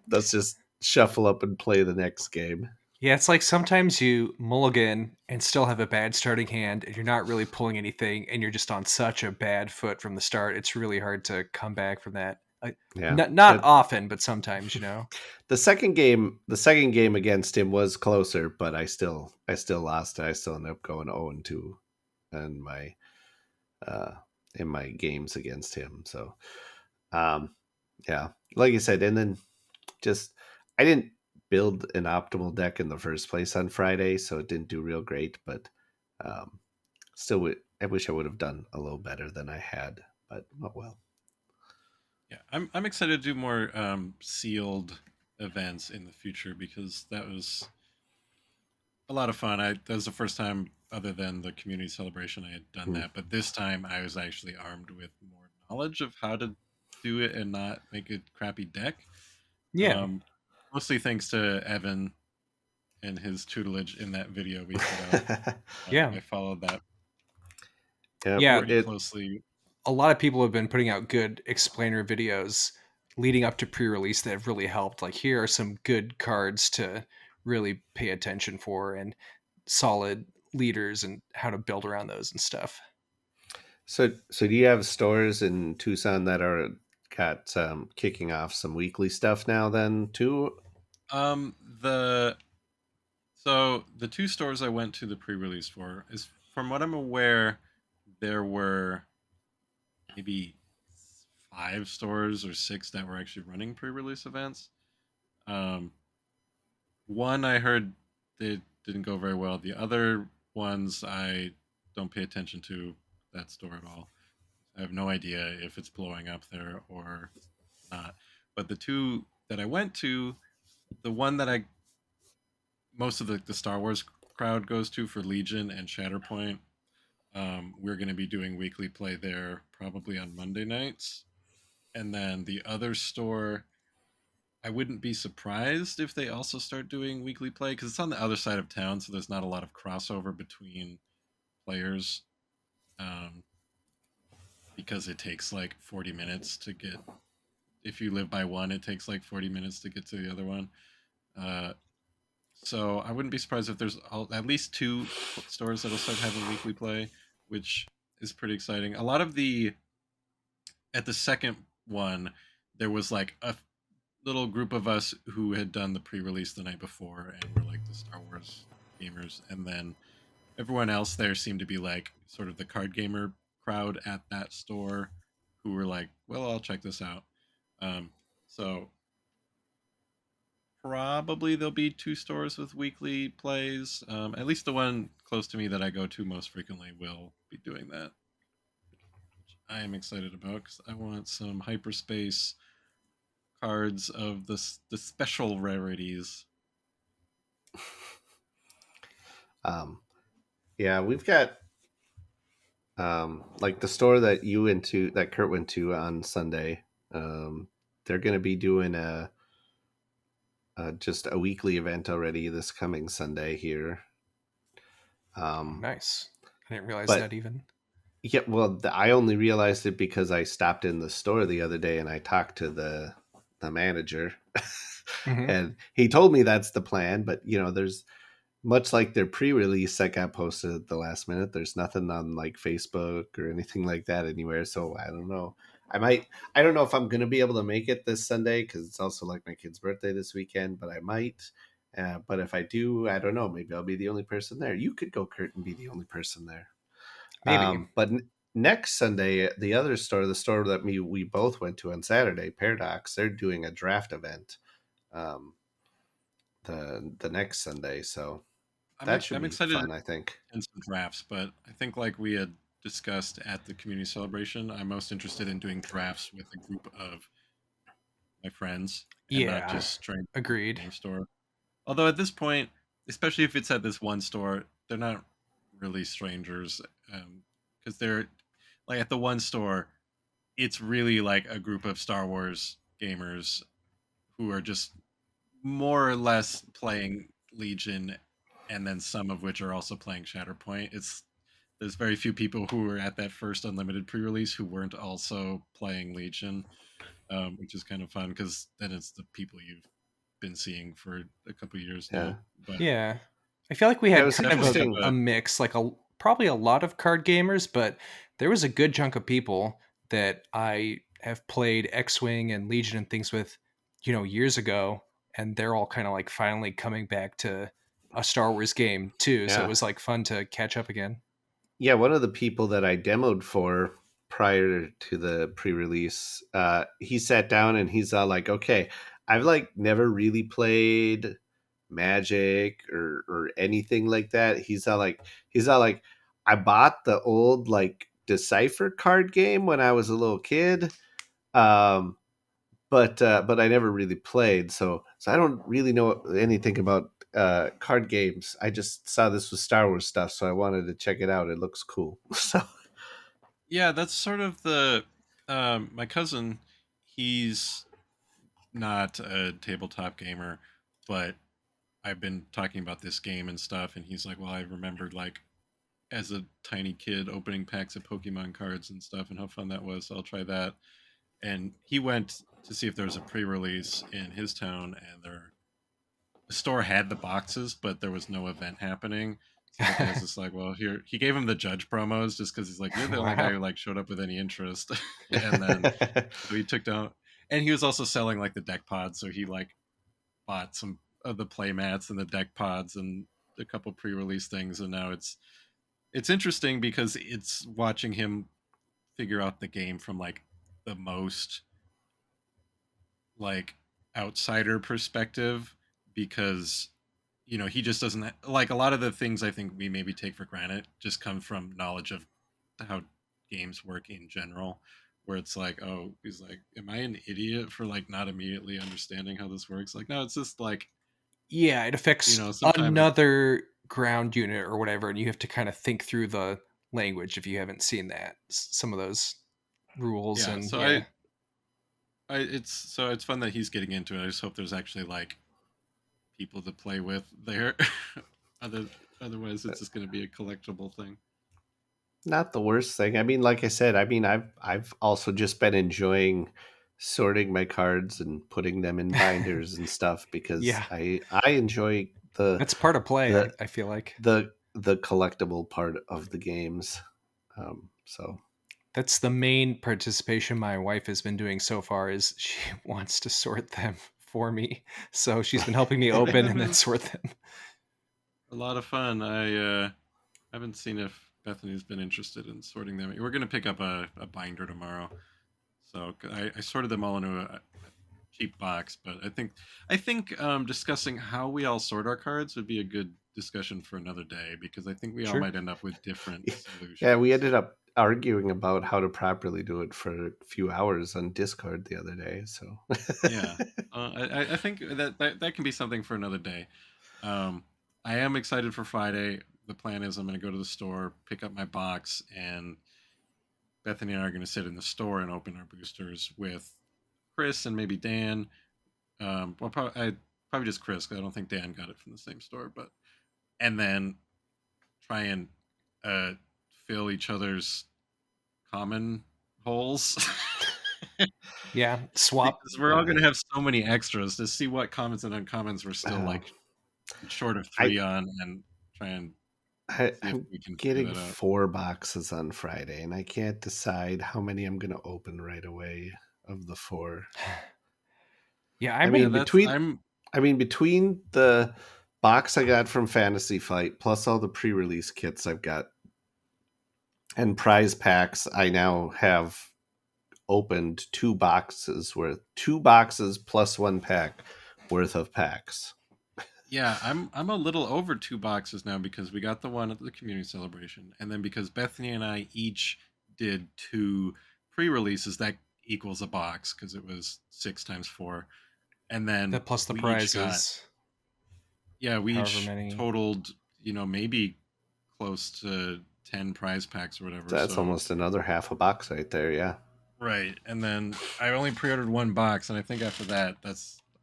let's just shuffle up and play the next game. Yeah, it's like sometimes you mulligan and still have a bad starting hand, and you're not really pulling anything, and you're just on such a bad foot from the start. It's really hard to come back from that. Like, Yeah. not often, but sometimes, you know. The second game against him was closer, but I still lost. I still ended up going 0-2 in my uh in my games against him. So um yeah, like you said, and then just I didn't build an optimal deck in the first place on Friday, so it didn't do real great, but um I wish I would have done a little better than I had, but oh well. Yeah, I'm excited to do more sealed events in the future because that was a lot of fun. That was the first time, other than the community celebration, I had done Hmm. that. But this time, I was actually armed with more knowledge of how to do it and not make a crappy deck. Yeah, Um, Mostly thanks to Evan and his tutelage in that video we put out. yeah, I followed that Yeah, yeah. pretty it closely. A lot of people have been putting out good explainer videos leading up to pre-release that have really helped. Like, here are some good cards to really pay attention for, and solid leaders, and how to build around those and stuff. So do you have stores in Tucson that are got kicking off some weekly stuff now then too? The So the two stores I went to the pre-release for is, from what I'm aware, there were maybe 5 stores or 6 that were actually running pre-release events. Um, One I heard they didn't go very well. The other ones I don't pay attention to that store at all. I have no idea if it's blowing up there or not. But the two that I went to, the one that I most of the Star Wars crowd goes to for Legion and Shatterpoint, we're going to be doing weekly play there probably on Monday nights. And then the other store, I wouldn't be surprised if they also start doing weekly play because it's on the other side of town, so there's not a lot of crossover between players. Um, because it takes like 40 minutes to get. If you live by one, it takes like 40 minutes to get to the other one. Uh, so I wouldn't be surprised if there's at least 2 stores that'll start having weekly play, which is pretty exciting. A lot of the At the second one, there was like a little group of us who had done the pre-release the night before and were like the Star Wars gamers, and then everyone else there seemed to be like sort of the card gamer crowd at that store who were like, "Well, I'll check this out." So probably there'll be 2 stores with weekly plays. At least the one close to me that I go to most frequently will be doing that. I am excited about because I want some hyperspace cards of the special rarities. Um, yeah, we've got like the store that Kurt went to on Sunday. They're going to be doing just a weekly event already this coming Sunday here. Oh, Um, nice. I didn't realize but that even. yeah, well, I only realized it because I stopped in the store the other day and I talked to the manager, Hmm. and he told me that's the plan. But there's, much like their pre-release that got posted at the last minute, there's nothing on like Facebook or anything like that anywhere. So I don't know. I don't know if I'm gonna be able to make it this Sunday because it's also like my kid's birthday this weekend. But I might. But if I do, I don't know. Maybe I'll be the only person there. You could go, Kurt, and be the only person there. Maybe. But next Sunday, the other store, the store that we both went to on Saturday, Paradox, they're doing a draft event. Um, the next Sunday, so that should I'm be excited fun. I think. in some drafts, but I think like we had discussed at the community celebration, I'm most interested in doing drafts with a group of my friends and not Yeah. just strangers at the Agreed. game store. Although at this point, especially if it's at this one store, they're not really strangers because they're like at the one store. It's really like a group of Star Wars gamers who are just more or less playing Legion, and then some of which are also playing Shatterpoint. It's There's very few people who were at that first Unlimited pre-release who weren't also playing Legion, which is kind of fun because then it's the people you've been seeing for a couple years Yeah, now. But Yeah. I feel like we yeah. It had was kind of definitely have interesting. a a mix, like probably a lot of card gamers, but there was a good chunk of people that I have played X-Wing and Legion and things with, years ago, and they're all kind of like finally coming back to a Star Wars game too. So it Yeah, was like fun to catch up again. yeah. One of the people that I demoed for prior to the pre-release, he sat down and he's all like, "Okay, I've like never really played Magic or anything like that." He's all like, "I bought the old like Decipher card game when I was a little kid." Um, but I never really played, so I don't really know anything about card games. I just saw this was Star Wars stuff, so I wanted to check it out. It looks cool. So Yeah, that's sort of the my cousin. He's not a tabletop gamer, but I've been talking about this game and stuff, and he's like, "Well, I remembered like as a tiny kid opening packs of Pokemon cards and stuff, and how fun that was. So I'll try that." And he went to see if there was a pre-release in his town, and the store had the boxes, but there was no event happening. So the guy's just like, "Well, here." He gave him the judge promos just because he's like, "You're the only guy Wow. who like showed up with any interest." And then so he took down, and he was also selling like the deck pods, so he like bought some of the play mats and the deck pods and a couple pre-release things, and now it's interesting because it's watching him figure out the game from like the most like outsider perspective because he just doesn't like a lot of the things I think we maybe take for granted just come from knowledge of how games work in general, where it's like, oh, he's like, am I an idiot for like not immediately understanding how this works? Like, no, it's just like, Yeah, it affects sometimes. another ground unit or whatever, and you have to kind of think through the language if you haven't seen that. Some of those rules Yeah, and so yeah. it's fun that he's getting into it. I just hope there's actually like people to play with there. Other Otherwise, it's just going to be a collectible thing. not the worst thing. I mean, like I said, I mean, I've also just been enjoying sorting my cards and putting them in binders and stuff because Yeah, I enjoy that's part of play, the I feel like. the collectible part of the games. So That's the main participation my wife has been doing so far is she wants to sort them for me. So she's been helping me Yeah, open that and then is sort them. a lot of fun. I haven't seen if Bethany's been interested in sorting them. We're going to pick up a binder tomorrow. So I sorted them all into a cheap box, but I think discussing how we all sort our cards would be a good discussion for another day because I think we all Sure. might end up with different yeah, we solutions. ended up arguing about how to properly do it for a few hours on Discord the other day. So Yeah, I think that can be something for another day. Um, I am excited for Friday. The plan is I'm going to go to the store, pick up my box, and Bethany and I are going to sit in the store and open our boosters with Chris and maybe Dan. Well, probably just Chris because I don't think Dan got it from the same store. But and then try and uh, fill each other's common holes Yeah, swap. because we're all going to have so many extras to see what commons and uncommons we're still uh, like short of I, three on, and try and see if I'm we can figure getting that out. 4 boxes on Friday, and I can't decide how many I'm going to open right away of the four. Yeah, I I'm Yeah, mean, in that's between I'm. I mean, between the box I got from Fantasy Flight plus all the pre-release kits I've got and prize packs, I now have opened 2 boxes plus 1 pack worth of packs. Yeah, I'm a little over 2 boxes now because we got the one at the community celebration, and then because Bethany and I each did 2 pre-releases, that equals a box because it was 6 times 4, and then That plus the we each got, prizes, yeah, we however each many. totaled, maybe close to 10 prize packs or whatever. That's So almost another half a box right there. Yeah. right, and then I only pre-ordered 1 box, and I think after that,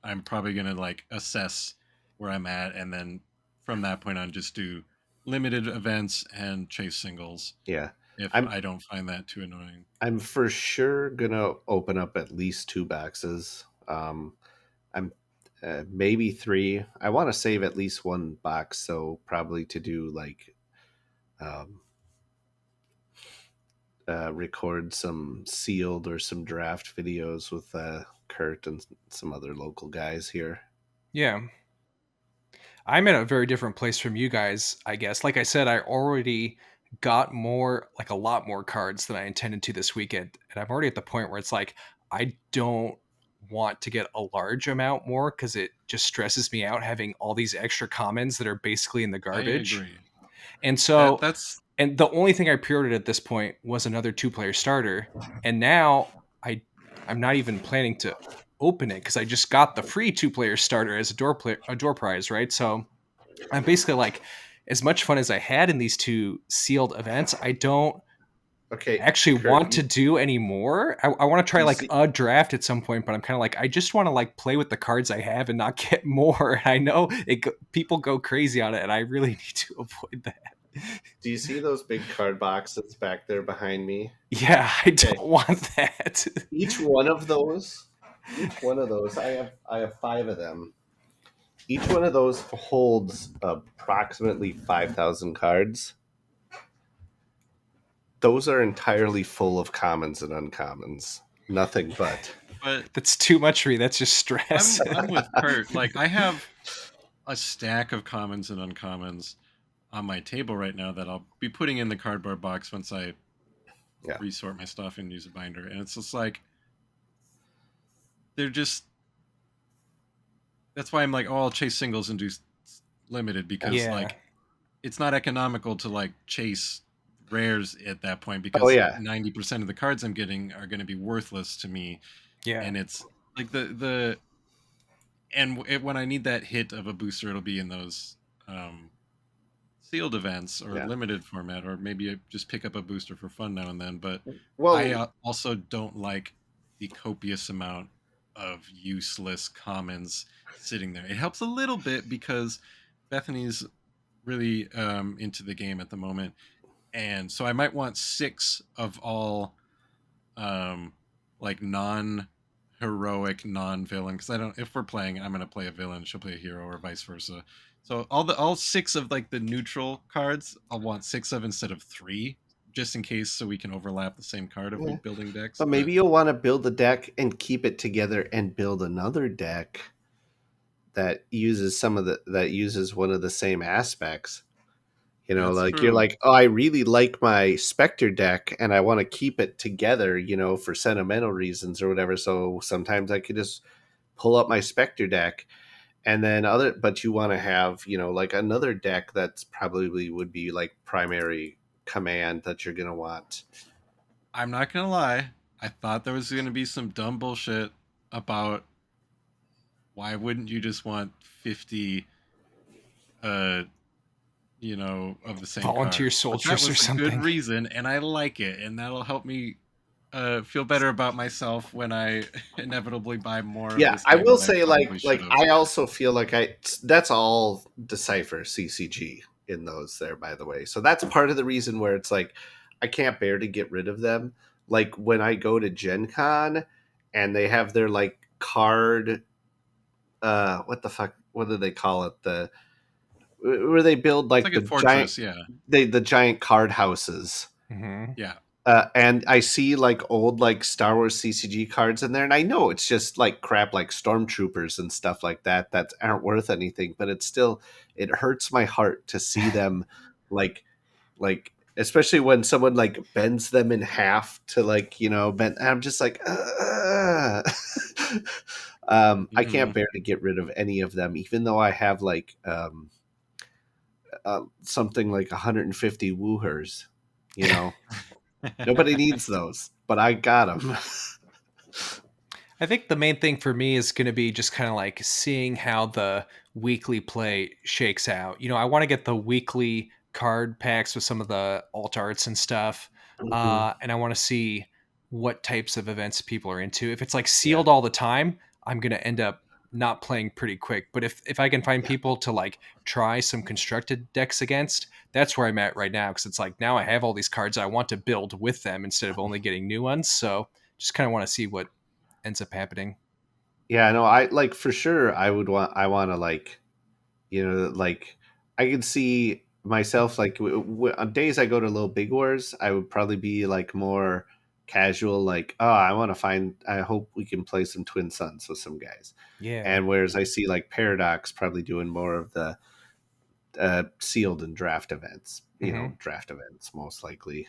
I'm probably gonna like assess where I'm at, and then from that point on, just do limited events and chase singles Yeah. if I'm I don't find that too annoying. I'm for sure gonna open up at least 2 boxes. I'm maybe 3. I want to save at least 1 box, so probably to do like um, record some sealed or some draft videos with Kurt and some other local guys here. Yeah. I'm in a very different place from you guys, I guess. Like I said, I already got a lot more cards than I intended to this weekend. And I'm already at the point where it's like, I don't want to get a large amount more because it just stresses me out having all these extra commons that are basically in the I garbage. agree. And That so, that's and the only thing I pre-ordered at this point was another 2-player starter. And now I'm not even planning to open it because I just got the free 2-player starter as a door prize, right? So I'm basically like, as much fun as I had in these 2 sealed events, I don't Okay, actually Kurt, want to do anymore. I want to do try you like see? a draft at some point, but I'm kind of like, I just want to like play with the cards I have and not get more. I know people go crazy on it, and I really need to avoid that. Do you see those big card boxes back there behind me? Yeah, I Okay, don't want that. each one of those, I have 5 of them. Each one of those holds approximately 5,000 cards. Those are entirely full of commons and uncommons. Nothing but. but That's too much for me. That's just stress. I'm with Kurt. Like I have a stack of commons and uncommons on my table right now that I'll be putting in the cardboard box once I Yeah. resort my stuff and use a binder. And it's just like they're just that's why I'm like, oh, I'll chase singles and do limited because Yeah. like it's not economical to like chase rares at that point Oh because yeah. 90% of the cards I'm getting are going to be worthless to me, Yeah. and it's like the and when I need that hit of a booster, it'll be in those um, sealed events or Yeah. limited format, or maybe I just pick up a booster for fun now and then. But I Well, also don't like the copious amount of useless commons sitting there. It helps a little bit because Bethany's really into the game at the moment, and so I might want 6 of all um, like non-heroic, non-villain. Because I don't. If we're playing, I'm gonna play a villain. She'll play a hero, or vice versa. So all 6 of like the neutral cards, I'll want 6 of instead of 3, just in case, so we can overlap the same card if we're yeah. building decks. But But maybe you'll want to build a deck and keep it together and build another deck that uses one of the same aspects. that's Like you're true. like, oh, I really like my Spectre deck and I want to keep it together, for sentimental reasons or whatever. So sometimes I could just pull up my Spectre deck and then but you want to have, like another deck that's probably would be like primary command that you're going to want. I'm not gonna lie. I thought there was gonna be some dumb bullshit about why wouldn't you just want 50 uh of the same Volunteer card. But that soldiers or was a good something. reason, and I like it, and that'll help me feel better about myself when I inevitably buy more of Yeah, this I game will than I say probably should like have. I also feel like that's all Decipher CCG in those there, by the way. So that's part of the reason where it's like I can't bear to get rid of them. Like when I go to Gen Con and they have their like card what the fuck, what do they call it, the where they build It's like like a the giant fortress, yeah. the giant card houses. Hmm. Yeah. And I see like old like Star Wars CCG cards in there, and I know it's just like crap, like stormtroopers and stuff like that aren't worth anything. But it's still, it hurts my heart to see them, like especially when someone like bends them in half to like bend. I'm just like, I Hmm. can't bear to get rid of any of them, even though I have like something like 150 woohers. You know, nobody needs those, but I got them. I think the main thing for me is going to be just kind of like seeing how the weekly play shakes out. I want to get the weekly card packs with some of the alt arts and stuff. Mhm. And I want to see what types of events people are into. If it's like Yeah, sealed all the time, I'm going to end up not playing pretty quick. But if I can find yeah, people to like try some constructed decks against, that's where I'm at right now. Cause it's like now I have all these cards I want to build with them instead of only getting new ones. So just kind of want to see what ends up happening. yeah. No, I like for sure. I want to like like I could see myself like on days I go to little big wars, I would probably be like more casual, like, oh, I want to find. I hope we can play some Twin Suns with some guys. Yeah. And whereas I see like Paradox probably doing more of the sealed and draft events, Hmm. draft events most likely.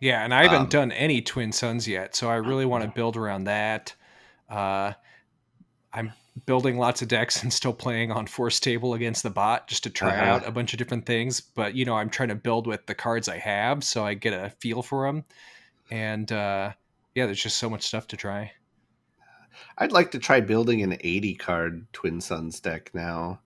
Yeah, and I haven't Um, done any Twin Suns yet, so I really want to build around that. Uh, I'm building lots of decks and still playing on Force Table against the bot just to try uh-huh. out a bunch of different things. But I'm trying to build with the cards I have, so I get a feel for them. And yeah, there's just so much stuff to try. I'd like to try building an 80 card Twin Suns deck now,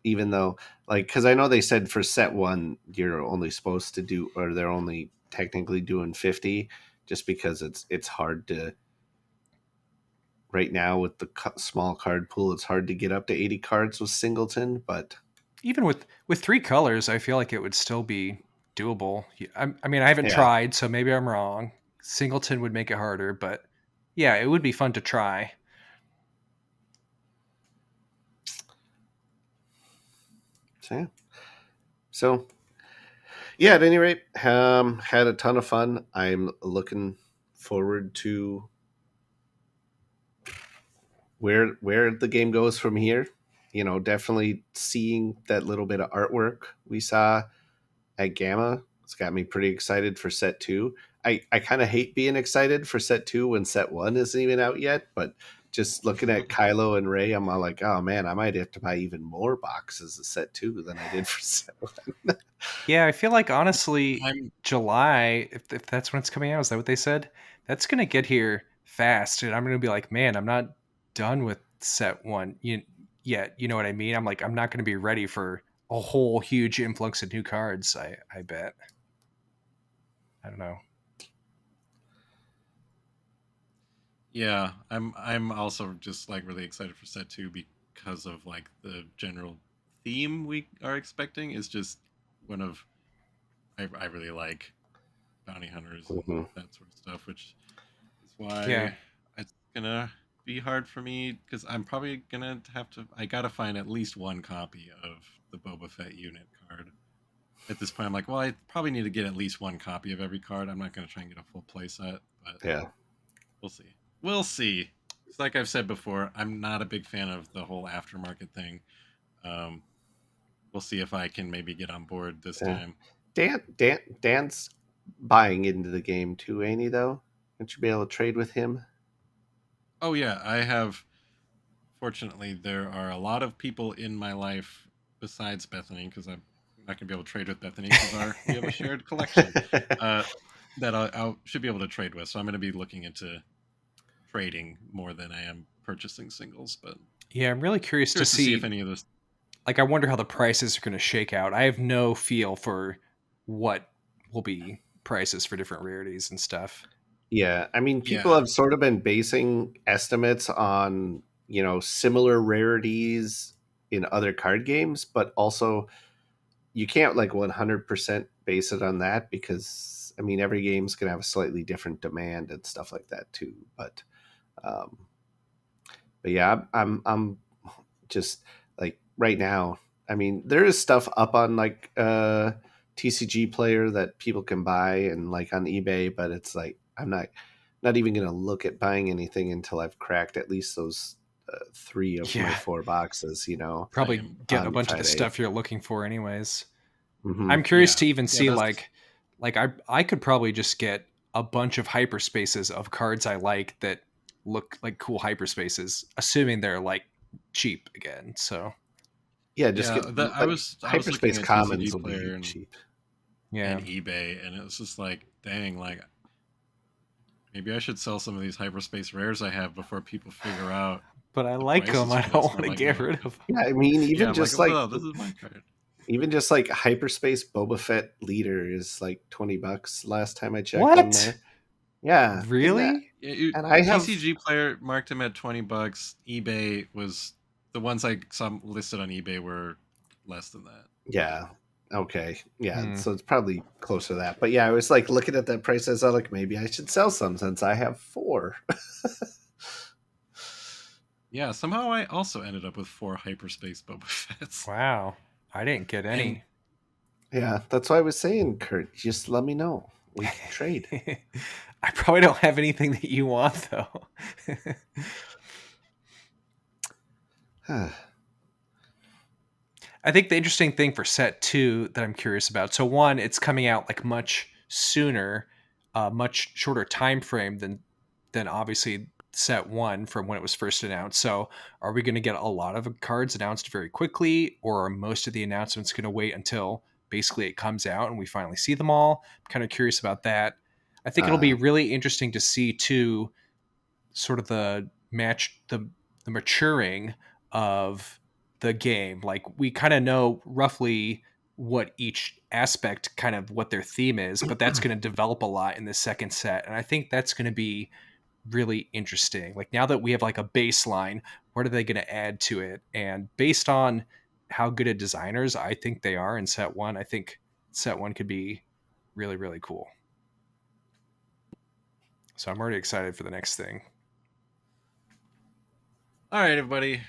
even though like because I know they said for set one you're only supposed to do, or they're only technically doing 50, just because it's hard to right now with the small card pool. It's hard to get up to 80 cards with Singleton, but Even with three colors, I feel like it would still be doable. I mean, I haven't yeah, tried, so maybe I'm wrong. Singleton would make it harder, but yeah, it would be fun to try. so yeah. So yeah, at any rate, had a ton of fun. I'm looking forward to where the game goes from here. Definitely seeing that little bit of artwork we saw at GAMA. It's got me pretty excited for set two. I kind of hate being excited for set two when set one isn't even out yet, but just looking at Kylo and Ray, I'm all like, oh man, I might have to buy even more boxes of set two than I did for set one. Yeah, I feel like honestly, I'm July, if that's when it's coming out, is that what they said? That's gonna get here fast, and I'm gonna be like, man, I'm not done with set one yet. You know what I mean? I'm like, I'm not gonna be ready for a whole huge influx of new cards. I bet. I don't know. Yeah, I'm also just like really excited for set two because of like the general theme we are expecting is just one of I really like bounty hunters and Mhm. that sort of stuff, which is Yeah, why it's gonna be hard for me because I'm probably gonna have to. I gotta find at least one copy of the Boba Fett unit card. At this point, I'm like, well, I probably need to get at least one copy of every card. I'm not gonna try and get a full playset, but Yeah. we'll see. We'll see. It's like I've said before, I'm not a big fan of the whole aftermarket thing. Um, we'll see if I can maybe get on board this Yeah. time. Dan's buying into the game too, ain't he? Though, won't you be able to trade with him? Oh yeah, I have. Fortunately, there are a lot of people in my life besides Bethany because I'm not gonna be able to trade with Bethany because our we have a shared collection uh, that I should be able to trade with. So I'm going to be looking into trading more than I am purchasing singles. But yeah. I'm really curious to curious to see if see. any of this. Like, I wonder how the prices are gonna shake out. I have no feel for what will be prices for different rarities and stuff. Yeah, I mean, people Yeah, have sort of been basing estimates on similar rarities in other card games, but also you can't like 100% base it on that because I mean every game's gonna have a slightly different demand and stuff like that too. Um, but yeah, I'm just like right now. I mean, there is stuff up on like TCG player that people can buy and like on eBay, but it's like I'm not even gonna look at buying anything until I've cracked at least those 3 of my Yeah. 4 boxes. Probably Same. get a On bunch of the Friday. stuff you're looking for anyways. Mm-hmm. I'm curious Yeah. to even Yeah, see that's like I could probably just get a bunch of hyperspaces of cards I like that look like cool hyperspaces, assuming they're like cheap again. So Yeah, just yeah. get I like was looking hyperspace at commons TCG will be Player cheap. and yeah. eBay, and it's just like, dang, like maybe I should sell some of these hyperspace rares I have before people figure out But I the like them. prices I for don't this. And want I'm to like, get no. rid of them. Yeah, I mean, Yeah, I'm like, oh, this is my card. even just like hyperspace Boba Fett leader is like $20 last time I checked on What? there. Yeah, isn't that? Really? Yeah, And I have TCG Player marked him at $20. eBay was the ones I saw listed on eBay were less than that. yeah. Okay. Yeah, Hmm. so it's probably close to that. But yeah, I was like looking at that price. I was like, maybe I should sell some since I have 4. Yeah, somehow I also ended up with 4 hyperspace Boba Fett's. Wow. I didn't get any. Yeah, that's why I was saying, Kurt, just let me know. We can trade. I probably don't have anything that you want though. I think the interesting thing for set 2 that I'm curious about. So one, it's coming out like much sooner, much shorter time frame than obviously set 1 from when it was first announced. So are we going to get a lot of cards announced very quickly, or are most of the announcements going to wait until basically it comes out and we finally see them all? I'm kind of curious about that. I think it'll be really interesting to see too, sort of the maturing of the game. Like we kind of know roughly what each aspect, kind of what their theme is, but that's going to develop a lot in the second set, and I think that's going to be really interesting. Like now that we have like a baseline, what are they going to add to it? And based on how good at designers I think they are in set 1, I think set 1 could be really, really cool. So I'm already excited for the next thing. All right, everybody.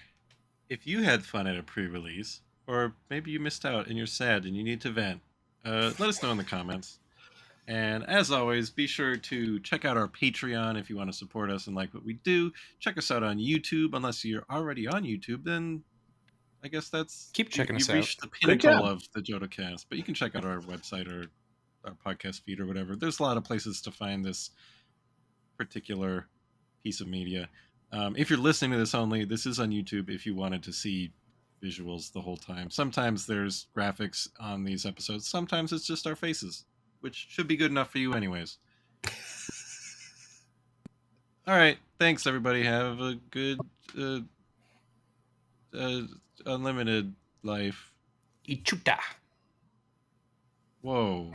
If you had fun at a pre-release, or maybe you missed out and you're sad and you need to vent, let us know in the comments. And as always, be sure to check out our Patreon if you want to support us and like what we do. Check us out on YouTube. Unless you're already on YouTube, then I guess that's Keep checking us you've out. reached the Good pinnacle job. of the Jodo cast. But you can check out our website or our podcast feed or whatever. There's a lot of places to find this particular piece of media. If you're listening to this only, this is on YouTube if you wanted to see visuals the whole time. Sometimes there's graphics on these episodes. Sometimes it's just our faces, which should be good enough for you anyways. All right. Thanks, everybody. Have a good uh, unlimited life. Ichuta. Whoa.